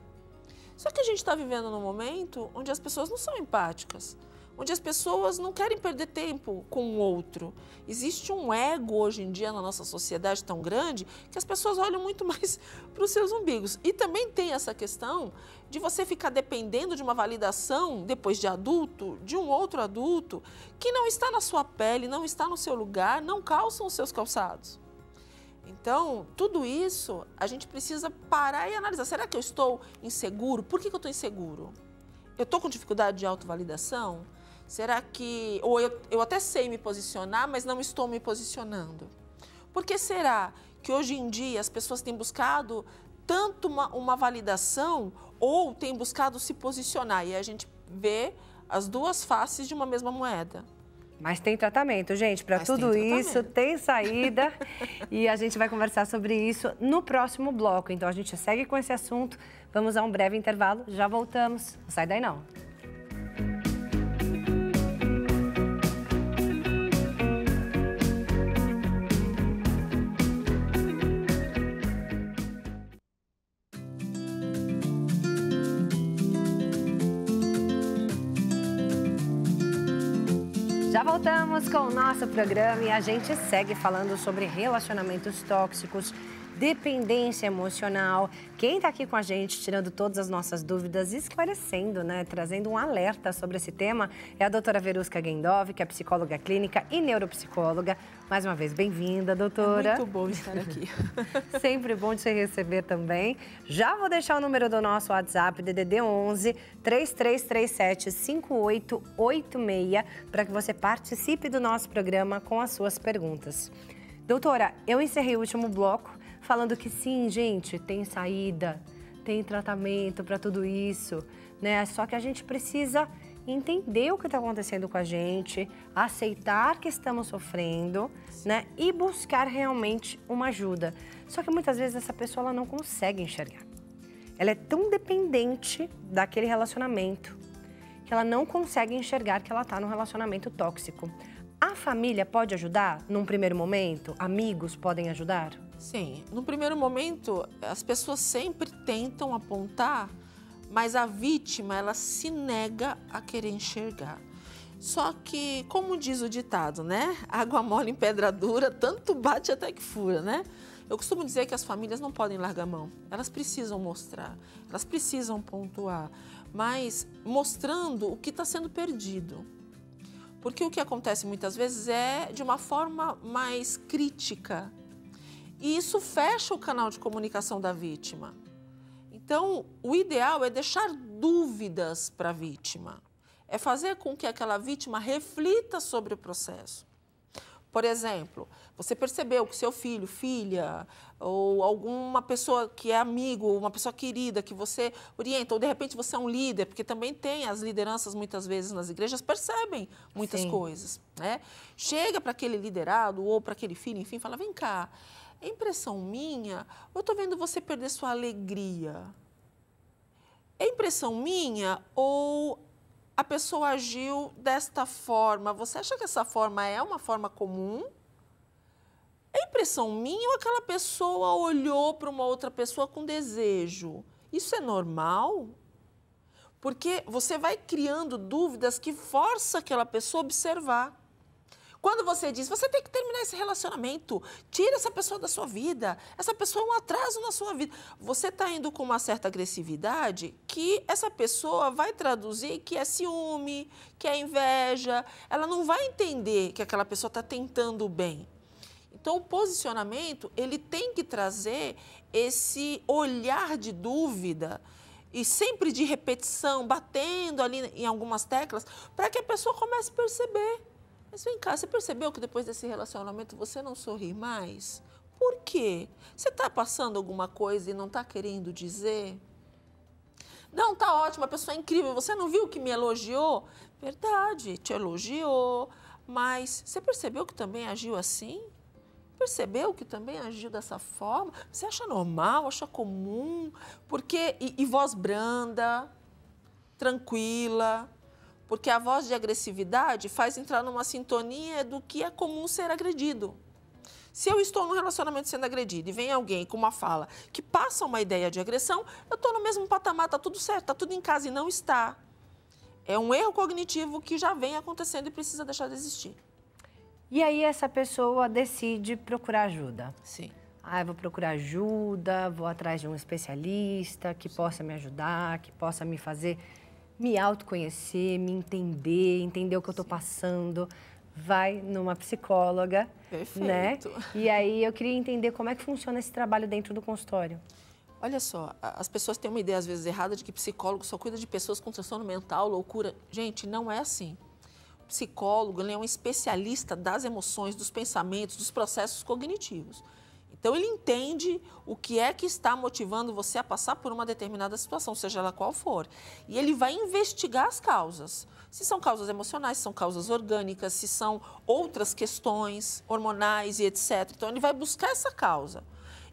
Só que a gente está vivendo num momento onde as pessoas não são empáticas, onde as pessoas não querem perder tempo com o outro. Existe um ego hoje em dia na nossa sociedade tão grande que as pessoas olham muito mais para os seus umbigos. E também tem essa questão de você ficar dependendo de uma validação, depois de adulto, de um outro adulto, que não está na sua pele, não está no seu lugar, não calçam os seus calçados. Então, tudo isso, a gente precisa parar e analisar. Será que eu estou inseguro? Por que eu estou inseguro? Eu estou com dificuldade de autovalidação? Será que... Ou eu até sei me posicionar, mas não estou me posicionando? Por que será que hoje em dia as pessoas têm buscado tanto uma validação ou têm buscado se posicionar? E a gente vê as duas faces de uma mesma moeda. Mas tem tratamento, gente. Para tudo isso, tem saída. E a gente vai conversar sobre isso no próximo bloco. Então, a gente segue com esse assunto. Vamos a um breve intervalo. Já voltamos. Não sai daí, não. Já voltamos com o nosso programa e a gente segue falando sobre relacionamentos tóxicos, dependência emocional. Quem está aqui com a gente, tirando todas as nossas dúvidas e esclarecendo, né, trazendo um alerta sobre esse tema, é a doutora Verusca Gendov, que é psicóloga clínica e neuropsicóloga. Mais uma vez, bem-vinda, doutora. É muito bom estar aqui. Sempre bom te receber também. Já vou deixar o número do nosso WhatsApp, DDD 11 3337 5886, para que você participe do nosso programa com as suas perguntas. Doutora, eu encerrei o último bloco falando que sim, gente, tem saída, tem tratamento para tudo isso, né? Só que a gente precisa entender o que está acontecendo com a gente, aceitar que estamos sofrendo, né? E buscar realmente uma ajuda. Só que muitas vezes essa pessoa ela não consegue enxergar. Ela é tão dependente daquele relacionamento que ela não consegue enxergar que ela está num relacionamento tóxico. A família pode ajudar num primeiro momento? Amigos podem ajudar? Sim, no primeiro momento as pessoas sempre tentam apontar, mas a vítima ela se nega a querer enxergar. Só que, como diz o ditado, né? Água mole em pedra dura, tanto bate até que fura, né? Eu costumo dizer que as famílias não podem largar a mão. Elas precisam mostrar, elas precisam pontuar, mas mostrando o que está sendo perdido. Porque o que acontece muitas vezes é de uma forma mais crítica. E isso fecha o canal de comunicação da vítima. Então, o ideal é deixar dúvidas para a vítima. É fazer com que aquela vítima reflita sobre o processo. Por exemplo, você percebeu que seu filho, filha, ou alguma pessoa que é amigo, uma pessoa querida que você orienta, ou de repente você é um líder, porque também tem as lideranças muitas vezes nas igrejas, percebem muitas coisas, né? Chega para aquele liderado ou para aquele filho, enfim, fala, vem cá, é impressão minha ou eu estou vendo você perder sua alegria? É impressão minha ou a pessoa agiu desta forma? Você acha que essa forma é uma forma comum? É impressão minha ou aquela pessoa olhou para uma outra pessoa com desejo? Isso é normal? Porque você vai criando dúvidas que força aquela pessoa a observar. Quando você diz, você tem que terminar esse relacionamento, tira essa pessoa da sua vida, essa pessoa é um atraso na sua vida. Você está indo com uma certa agressividade que essa pessoa vai traduzir que é ciúme, que é inveja. Ela não vai entender que aquela pessoa está tentando o bem. Então, o posicionamento, ele tem que trazer esse olhar de dúvida e sempre de repetição, batendo ali em algumas teclas, para que a pessoa comece a perceber. Mas vem cá, você percebeu que depois desse relacionamento você não sorri mais? Por quê? Você está passando alguma coisa e não está querendo dizer? Não, tá ótimo, a pessoa é incrível, você não viu que me elogiou? Verdade, te elogiou, mas você percebeu que também agiu assim? Percebeu que também agiu dessa forma? Você acha normal, acha comum? Porque, e voz branda, tranquila, porque a voz de agressividade faz entrar numa sintonia do que é comum ser agredido. Se eu estou num relacionamento sendo agredido e vem alguém com uma fala que passa uma ideia de agressão, eu estou no mesmo patamar, está tudo certo, está tudo em casa e não está. É um erro cognitivo que já vem acontecendo e precisa deixar de existir. E aí essa pessoa decide procurar ajuda. Sim. Ah, eu vou procurar ajuda, vou atrás de um especialista que possa me ajudar, que possa me fazer me autoconhecer, me entender o que eu estou passando. Vai numa psicóloga, Perfeito. Né? E aí eu queria entender como é que funciona esse trabalho dentro do consultório. Olha só, as pessoas têm uma ideia às vezes errada de que psicólogo só cuida de pessoas com transtorno mental, loucura. Gente, não é assim. O psicólogo, ele é um especialista das emoções, dos pensamentos, dos processos cognitivos. Então, ele entende o que é que está motivando você a passar por uma determinada situação, seja ela qual for. E ele vai investigar as causas. Se são causas emocionais, se são causas orgânicas, se são outras questões hormonais e etc. Então, ele vai buscar essa causa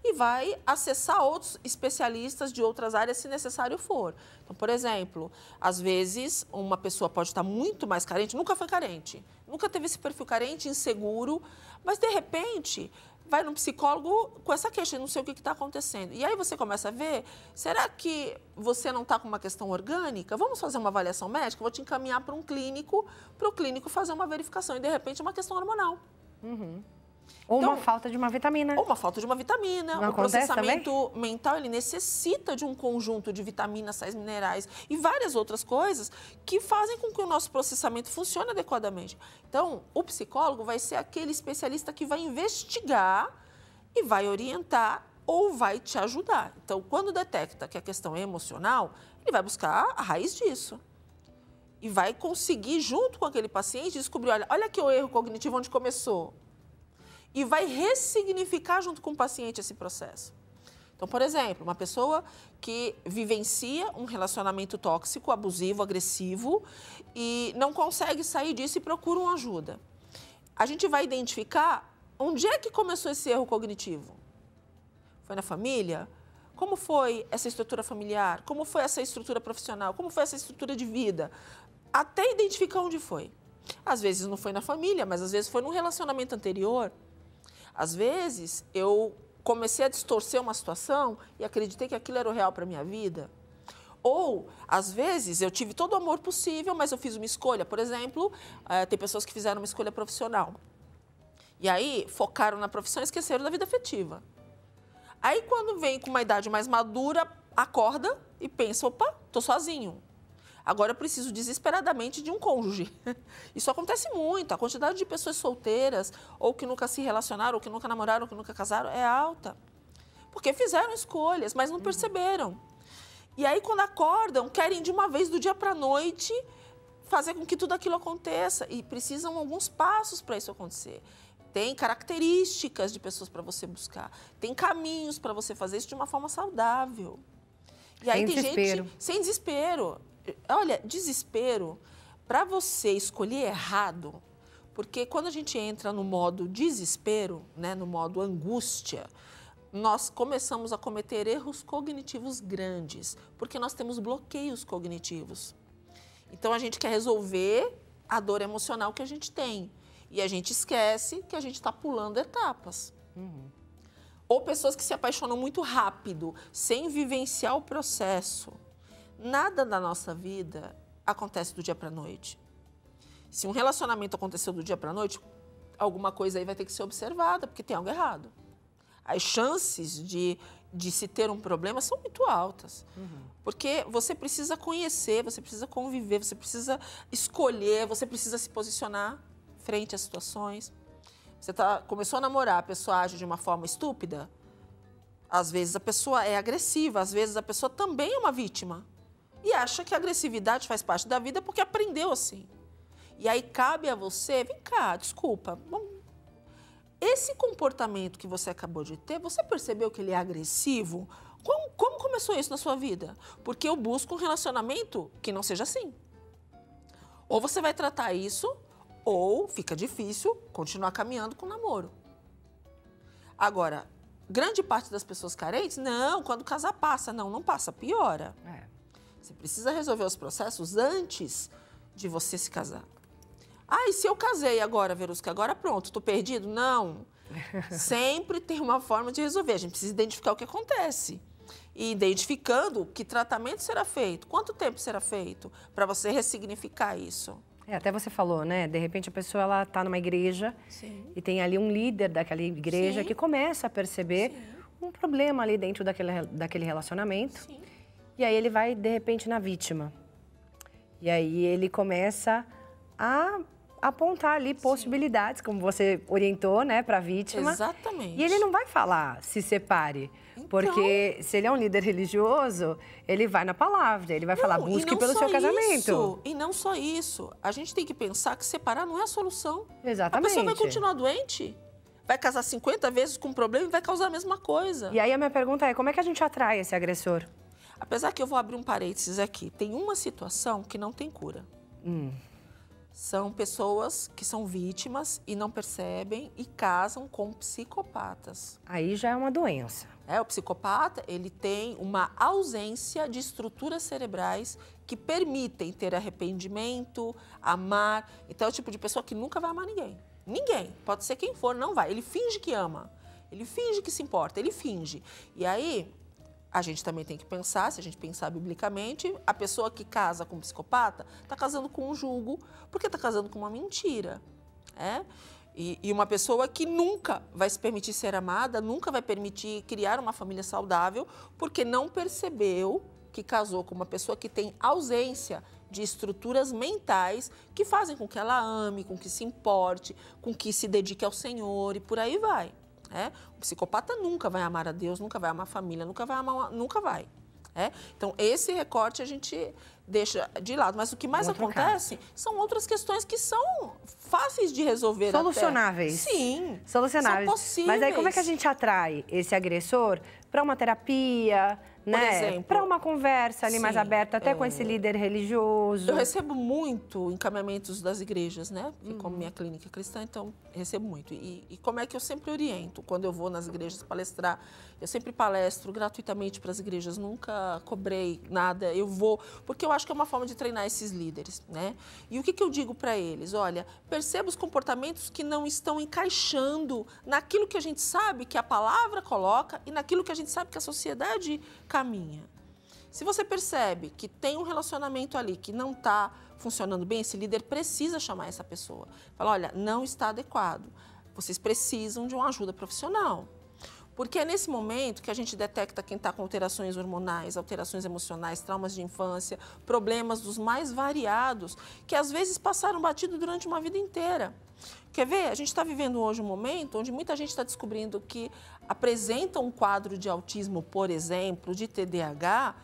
e vai acessar outros especialistas de outras áreas, se necessário for. Então, por exemplo, às vezes, uma pessoa pode estar muito mais carente, nunca foi carente, nunca teve esse perfil carente, inseguro, mas, de repente, vai num psicólogo com essa queixa, não sei o que está acontecendo. E aí você começa a ver, será que você não está com uma questão orgânica? Vamos fazer uma avaliação médica? Vou te encaminhar para o clínico fazer uma verificação. E, de repente, é uma questão hormonal. Ou Então, uma falta de uma vitamina. Ou uma falta de uma vitamina. Não o acontece processamento mental, ele necessita de um conjunto de vitaminas, sais minerais e várias outras coisas que fazem com que o nosso processamento funcione adequadamente. Então, o psicólogo vai ser aquele especialista que vai investigar e vai orientar ou vai te ajudar. Então, quando detecta que a questão é emocional, ele vai buscar a raiz disso. E vai conseguir, junto com aquele paciente, descobrir, olha aqui o erro cognitivo onde começou. E vai ressignificar junto com o paciente esse processo. Então, por exemplo, uma pessoa que vivencia um relacionamento tóxico, abusivo, agressivo e não consegue sair disso e procura uma ajuda. A gente vai identificar onde é que começou esse erro cognitivo. Foi na família? Como foi essa estrutura familiar? Como foi essa estrutura profissional? Como foi essa estrutura de vida? Até identificar onde foi. Às vezes não foi na família, mas às vezes foi num relacionamento anterior. Às vezes, eu comecei a distorcer uma situação e acreditei que aquilo era o real para a minha vida. Ou, às vezes, eu tive todo o amor possível, mas eu fiz uma escolha. Por exemplo, tem pessoas que fizeram uma escolha profissional. E aí, focaram na profissão e esqueceram da vida afetiva. Aí, quando vem com uma idade mais madura, acorda e pensa, opa, estou sozinho. Agora eu preciso desesperadamente de um cônjuge. Isso acontece muito. A quantidade de pessoas solteiras, ou que nunca se relacionaram, ou que nunca namoraram, ou que nunca casaram, é alta. Porque fizeram escolhas, mas não perceberam. E aí, quando acordam, querem de uma vez, do dia para a noite, fazer com que tudo aquilo aconteça. E precisam alguns passos para isso acontecer. Tem características de pessoas para você buscar. Tem caminhos para você fazer isso de uma forma saudável. E aí tem gente sem desespero. Olha, desespero, para você escolher errado, porque quando a gente entra no modo desespero, né, no modo angústia, nós começamos a cometer erros cognitivos grandes, porque nós temos bloqueios cognitivos. Então, a gente quer resolver a dor emocional que a gente tem e a gente esquece que a gente está pulando etapas. Ou pessoas que se apaixonam muito rápido, sem vivenciar o processo. Nada da nossa vida acontece do dia para a noite. Se um relacionamento aconteceu do dia para a noite, alguma coisa aí vai ter que ser observada, porque tem algo errado. As chances de se ter um problema são muito altas. Porque você precisa conhecer, você precisa conviver, você precisa escolher, você precisa se posicionar frente às situações. Você começou a namorar, a pessoa age de uma forma estúpida, às vezes a pessoa é agressiva, às vezes a pessoa também é uma vítima. E acha que a agressividade faz parte da vida porque aprendeu assim. E aí cabe a você, vem cá, desculpa, esse comportamento que você acabou de ter, você percebeu que ele é agressivo? Como começou isso na sua vida? Porque eu busco um relacionamento que não seja assim. Ou você vai tratar isso, ou fica difícil continuar caminhando com o namoro. Agora, grande parte das pessoas carentes, não, quando casar passa. Não passa, piora. Você precisa resolver os processos antes de você se casar. E se eu casei agora, Verusca, agora pronto, tô perdido? Não. Sempre tem uma forma de resolver. A gente precisa identificar o que acontece. E identificando que tratamento será feito, quanto tempo será feito, para você ressignificar isso. Até você falou, né? De repente a pessoa ela está numa igreja e tem ali um líder daquela igreja que começa a perceber um problema ali dentro daquele relacionamento. E aí ele vai, de repente, na vítima. E aí ele começa a apontar ali possibilidades, como você orientou, né, para a vítima. Exatamente. E ele não vai falar, se separe. Então, porque se ele é um líder religioso, ele vai na palavra, ele vai falar, busque pelo seu casamento. E não só isso. A gente tem que pensar que separar não é a solução. Exatamente. A pessoa vai continuar doente, vai casar 50 vezes com um problema e vai causar a mesma coisa. E aí a minha pergunta é, como é que a gente atrai esse agressor? Apesar que eu vou abrir um parênteses aqui, tem uma situação que não tem cura. São pessoas que são vítimas e não percebem e casam com psicopatas. Aí já é uma doença. O psicopata, ele tem uma ausência de estruturas cerebrais que permitem ter arrependimento, amar. Então é o tipo de pessoa que nunca vai amar ninguém. Ninguém. Pode ser quem for, não vai. Ele finge que ama. Ele finge que se importa. Ele finge. E aí, a gente também tem que pensar, se a gente pensar biblicamente, a pessoa que casa com um psicopata está casando com um julgo, porque está casando com uma mentira. E uma pessoa que nunca vai se permitir ser amada, nunca vai permitir criar uma família saudável, porque não percebeu que casou com uma pessoa que tem ausência de estruturas mentais que fazem com que ela ame, com que se importe, com que se dedique ao Senhor e por aí vai. O psicopata nunca vai amar a Deus, nunca vai amar a família, nunca vai. Então, esse recorte a gente deixa de lado. Mas o que mais acontece são outras questões que são fáceis de resolver. Solucionáveis. Sim. Solucionáveis. São possíveis. Mas aí como é que a gente atrai esse agressor para uma terapia, né? Para uma conversa ali mais aberta, até com esse líder religioso? Eu recebo muito encaminhamentos das igrejas, né? Porque como minha clínica é cristã, então recebo muito. E como é que eu sempre oriento? Quando eu vou nas igrejas palestrar, eu sempre palestro gratuitamente para as igrejas, nunca cobrei nada, eu vou, porque eu acho que é uma forma de treinar esses líderes, né? E o que eu digo para eles? Olha, perceba os comportamentos que não estão encaixando naquilo que a gente sabe que a palavra coloca e naquilo que a gente sabe que a sociedade caminha. Se você percebe que tem um relacionamento ali que não está funcionando bem, esse líder precisa chamar essa pessoa. Fala, olha, não está adequado. Vocês precisam de uma ajuda profissional. Porque é nesse momento que a gente detecta quem está com alterações hormonais, alterações emocionais, traumas de infância, problemas dos mais variados, que às vezes passaram batido durante uma vida inteira. Quer ver? A gente está vivendo hoje um momento onde muita gente está descobrindo que apresenta um quadro de autismo, por exemplo, de TDAH,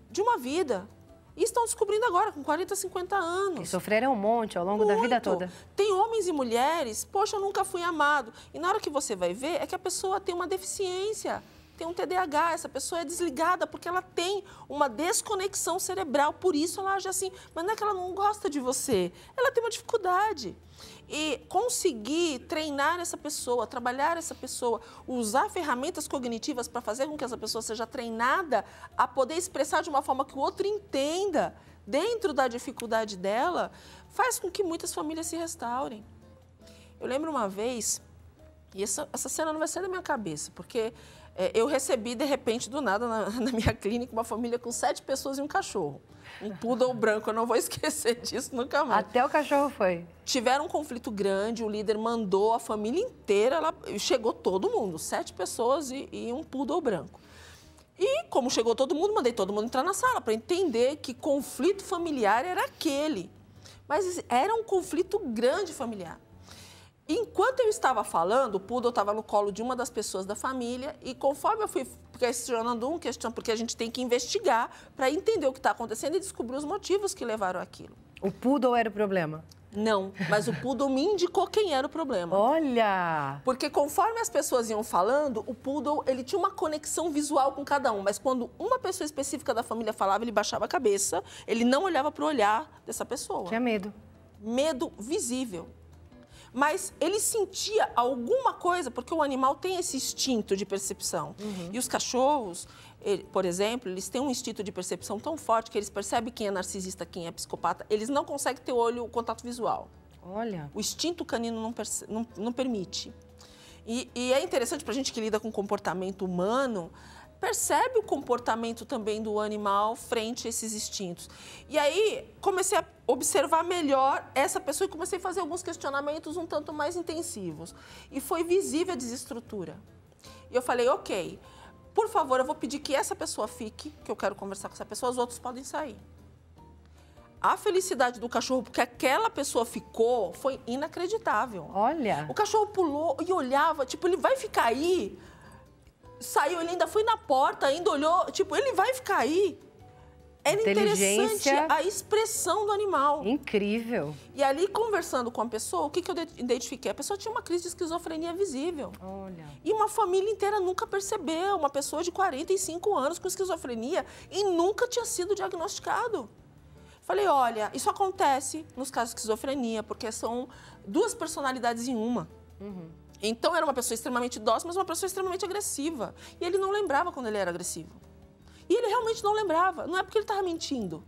de uma vida. E estão descobrindo agora, com 40, 50 anos. E sofreram um monte ao longo da vida toda. Tem homens e mulheres, poxa, eu nunca fui amado. E na hora que você vai ver, é que a pessoa tem uma deficiência, tem um TDAH, essa pessoa é desligada porque ela tem uma desconexão cerebral, por isso ela age assim. Mas não é que ela não gosta de você, ela tem uma dificuldade. E conseguir treinar essa pessoa, trabalhar essa pessoa, usar ferramentas cognitivas para fazer com que essa pessoa seja treinada a poder expressar de uma forma que o outro entenda dentro da dificuldade dela, faz com que muitas famílias se restaurem. Eu lembro uma vez, e essa cena não vai sair da minha cabeça, porque eu recebi, de repente, do nada, na minha clínica, uma família com 7 pessoas e um cachorro. Um poodle branco, eu não vou esquecer disso nunca mais. Até o cachorro foi. Tiveram um conflito grande, o líder mandou a família inteira, chegou todo mundo, 7 pessoas e um poodle branco. E como chegou todo mundo, mandei todo mundo entrar na sala para entender que conflito familiar era aquele. Mas era um conflito grande familiar. Enquanto eu estava falando, o poodle estava no colo de uma das pessoas da família e conforme eu fui questionando porque a gente tem que investigar para entender o que está acontecendo e descobrir os motivos que levaram aquilo. O poodle era o problema? Não, mas o poodle me indicou quem era o problema. Olha! Porque conforme as pessoas iam falando, o poodle, ele tinha uma conexão visual com cada um, mas quando uma pessoa específica da família falava, ele baixava a cabeça, ele não olhava para o olhar dessa pessoa. Tinha medo. Medo visível. Mas ele sentia alguma coisa, porque o animal tem esse instinto de percepção. E os cachorros, por exemplo, eles têm um instinto de percepção tão forte que eles percebem quem é narcisista, quem é psicopata. Eles não conseguem ter o contato visual. Olha. O instinto canino não permite. E é interessante para a gente que lida com comportamento humano, percebe o comportamento também do animal frente a esses instintos. E aí, comecei a observar melhor essa pessoa e comecei a fazer alguns questionamentos um tanto mais intensivos. E foi visível a desestrutura. E eu falei, ok, por favor, eu vou pedir que essa pessoa fique, que eu quero conversar com essa pessoa, os outros podem sair. A felicidade do cachorro, porque aquela pessoa ficou, foi inacreditável. Olha! O cachorro pulou e olhava, tipo, ele vai ficar aí? Saiu, ele ainda foi na porta, ainda olhou, tipo, ele vai ficar aí. Era interessante a expressão do animal. Incrível. E ali, conversando com a pessoa, o que eu identifiquei? A pessoa tinha uma crise de esquizofrenia visível. Olha. E uma família inteira nunca percebeu. Uma pessoa de 45 anos com esquizofrenia e nunca tinha sido diagnosticado. Falei, olha, isso acontece nos casos de esquizofrenia, porque são duas personalidades em uma. Então, era uma pessoa extremamente dócil, mas uma pessoa extremamente agressiva. E ele não lembrava quando ele era agressivo. E ele realmente não lembrava. Não é porque ele estava mentindo.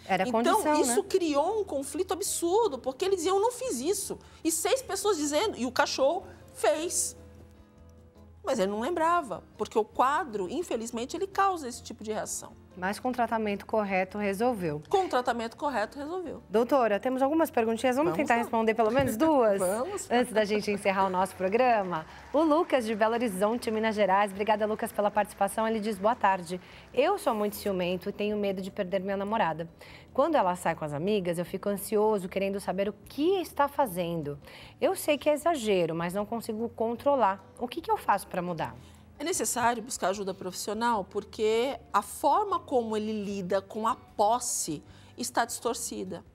Era a condição, então, isso né? criou um conflito absurdo, porque ele dizia, eu não fiz isso. E 6 pessoas dizendo, e o cachorro fez. Mas ele não lembrava, porque o quadro, infelizmente, ele causa esse tipo de reação. Mas com o tratamento correto resolveu. Com o tratamento correto resolveu. Doutora, temos algumas perguntinhas. Vamos tentar responder pelo menos 2? Vamos. Antes da gente encerrar o nosso programa. O Lucas, de Belo Horizonte, Minas Gerais. Obrigada, Lucas, pela participação. Ele diz, boa tarde. Eu sou muito ciumento e tenho medo de perder minha namorada. Quando ela sai com as amigas, eu fico ansioso, querendo saber o que está fazendo. Eu sei que é exagero, mas não consigo controlar. O que eu faço para mudar? É necessário buscar ajuda profissional porque a forma como ele lida com a posse está distorcida.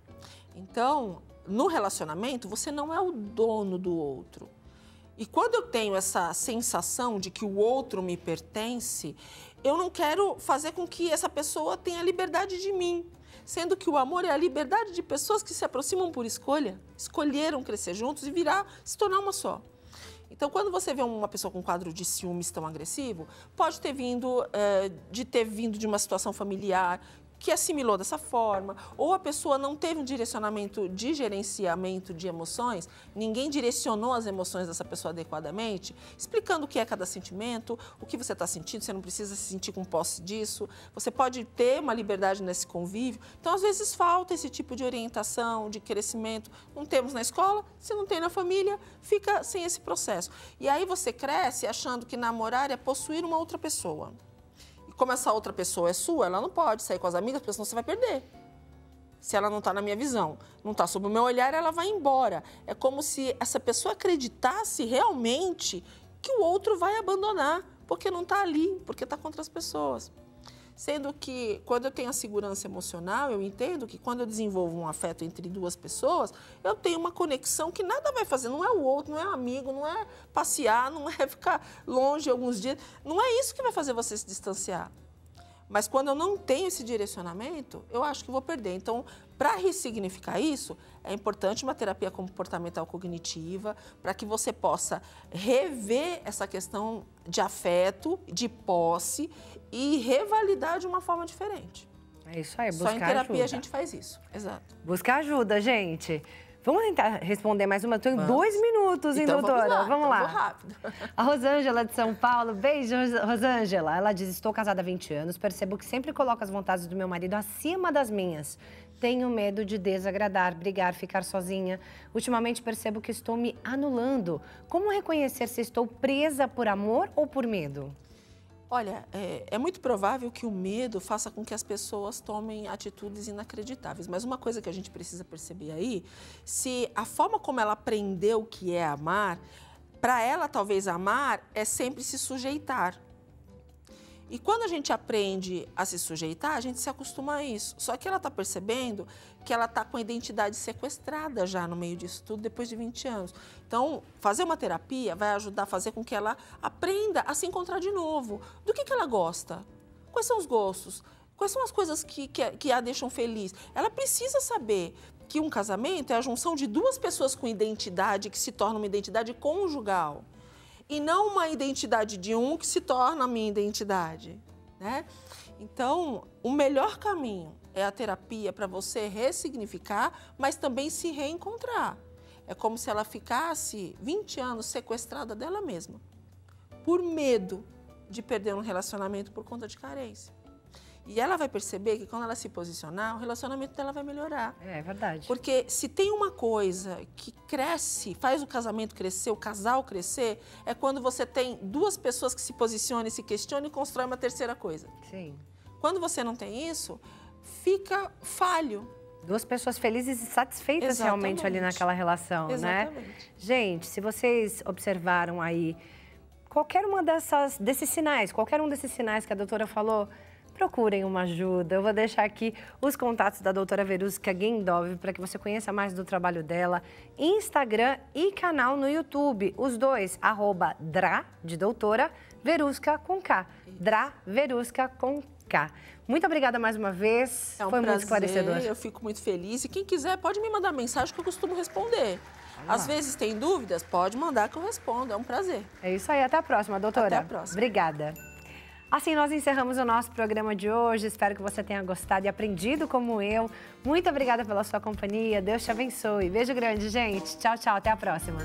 Então, no relacionamento, você não é o dono do outro. E quando eu tenho essa sensação de que o outro me pertence, eu não quero fazer com que essa pessoa tenha liberdade de mim. Sendo que o amor é a liberdade de pessoas que se aproximam por escolha, escolheram crescer juntos e se tornar uma só. Então, quando você vê uma pessoa com um quadro de ciúmes tão agressivo, pode ter vindo de uma situação familiar que assimilou dessa forma, ou a pessoa não teve um direcionamento de gerenciamento de emoções, ninguém direcionou as emoções dessa pessoa adequadamente, explicando o que é cada sentimento, o que você está sentindo, você não precisa se sentir com posse disso, você pode ter uma liberdade nesse convívio. Então, às vezes, falta esse tipo de orientação, de crescimento. Não temos na escola, se não tem na família, fica sem esse processo. E aí você cresce achando que namorar é possuir uma outra pessoa. Como essa outra pessoa é sua, ela não pode sair com as amigas, porque senão você vai perder. Se ela não está na minha visão, não está sob o meu olhar, ela vai embora. É como se essa pessoa acreditasse realmente que o outro vai abandonar, porque não está ali, porque está com outras pessoas. Sendo que, quando eu tenho a segurança emocional, eu entendo que quando eu desenvolvo um afeto entre duas pessoas, eu tenho uma conexão que nada vai fazer. Não é o outro, não é amigo, não é passear, não é ficar longe alguns dias. Não é isso que vai fazer você se distanciar. Mas quando eu não tenho esse direcionamento, eu acho que vou perder. Então, para ressignificar isso, é importante uma terapia comportamental cognitiva para que você possa rever essa questão de afeto, de posse e revalidar de uma forma diferente. É isso aí, buscar ajuda. Só em terapia a gente faz isso, exato. Buscar ajuda, gente. Vamos tentar responder mais uma. Tenho 2 minutos, hein, então, doutora? Vamos lá. Vou rápido. A Rosângela de São Paulo. Beijo, Rosângela. Ela diz, estou casada há 20 anos, percebo que sempre coloco as vontades do meu marido acima das minhas. Tenho medo de desagradar, brigar, ficar sozinha. Ultimamente percebo que estou me anulando. Como reconhecer se estou presa por amor ou por medo? Olha, é muito provável que o medo faça com que as pessoas tomem atitudes inacreditáveis. Mas uma coisa que a gente precisa perceber aí, se a forma como ela aprendeu o que é amar, para ela talvez amar é sempre se sujeitar. E quando a gente aprende a se sujeitar, a gente se acostuma a isso. Só que ela está percebendo que ela está com a identidade sequestrada já no meio disso tudo, depois de 20 anos. Então, fazer uma terapia vai ajudar a fazer com que ela aprenda a se encontrar de novo. Do que ela gosta? Quais são os gostos? Quais são as coisas que a deixam feliz? Ela precisa saber que um casamento é a junção de duas pessoas com identidade que se torna uma identidade conjugal. E não uma identidade de um que se torna a minha identidade, né? Então, o melhor caminho é a terapia para você ressignificar, mas também se reencontrar. É como se ela ficasse 20 anos sequestrada dela mesma, por medo de perder um relacionamento por conta de carência. E ela vai perceber que quando ela se posicionar, o relacionamento dela vai melhorar. É verdade. Porque se tem uma coisa que cresce, faz o casamento crescer, o casal crescer, é quando você tem duas pessoas que se posicionam e se questionam e constroem uma terceira coisa. Sim. Quando você não tem isso, fica falho. Duas pessoas felizes e satisfeitas Exatamente. realmente ali naquela relação, Exatamente. né? Gente, se vocês observaram aí qualquer um desses sinais que a doutora falou, procurem uma ajuda. Eu vou deixar aqui os contatos da doutora Verusca Gendov para que você conheça mais do trabalho dela. Instagram e canal no YouTube. Os dois, @Dra, de doutora, Verusca com K. Dra Verusca com K. Muito obrigada mais uma vez. É um Foi prazer, muito esclarecedor. Eu fico muito feliz. E quem quiser pode me mandar mensagem que eu costumo responder. Às vezes tem dúvidas, pode mandar que eu respondo. É um prazer. É isso aí. Até a próxima, doutora. Até a próxima. Obrigada. Assim, nós encerramos o nosso programa de hoje. Espero que você tenha gostado e aprendido como eu. Muito obrigada pela sua companhia. Deus te abençoe. Beijo grande, gente. Tchau, tchau. Até a próxima.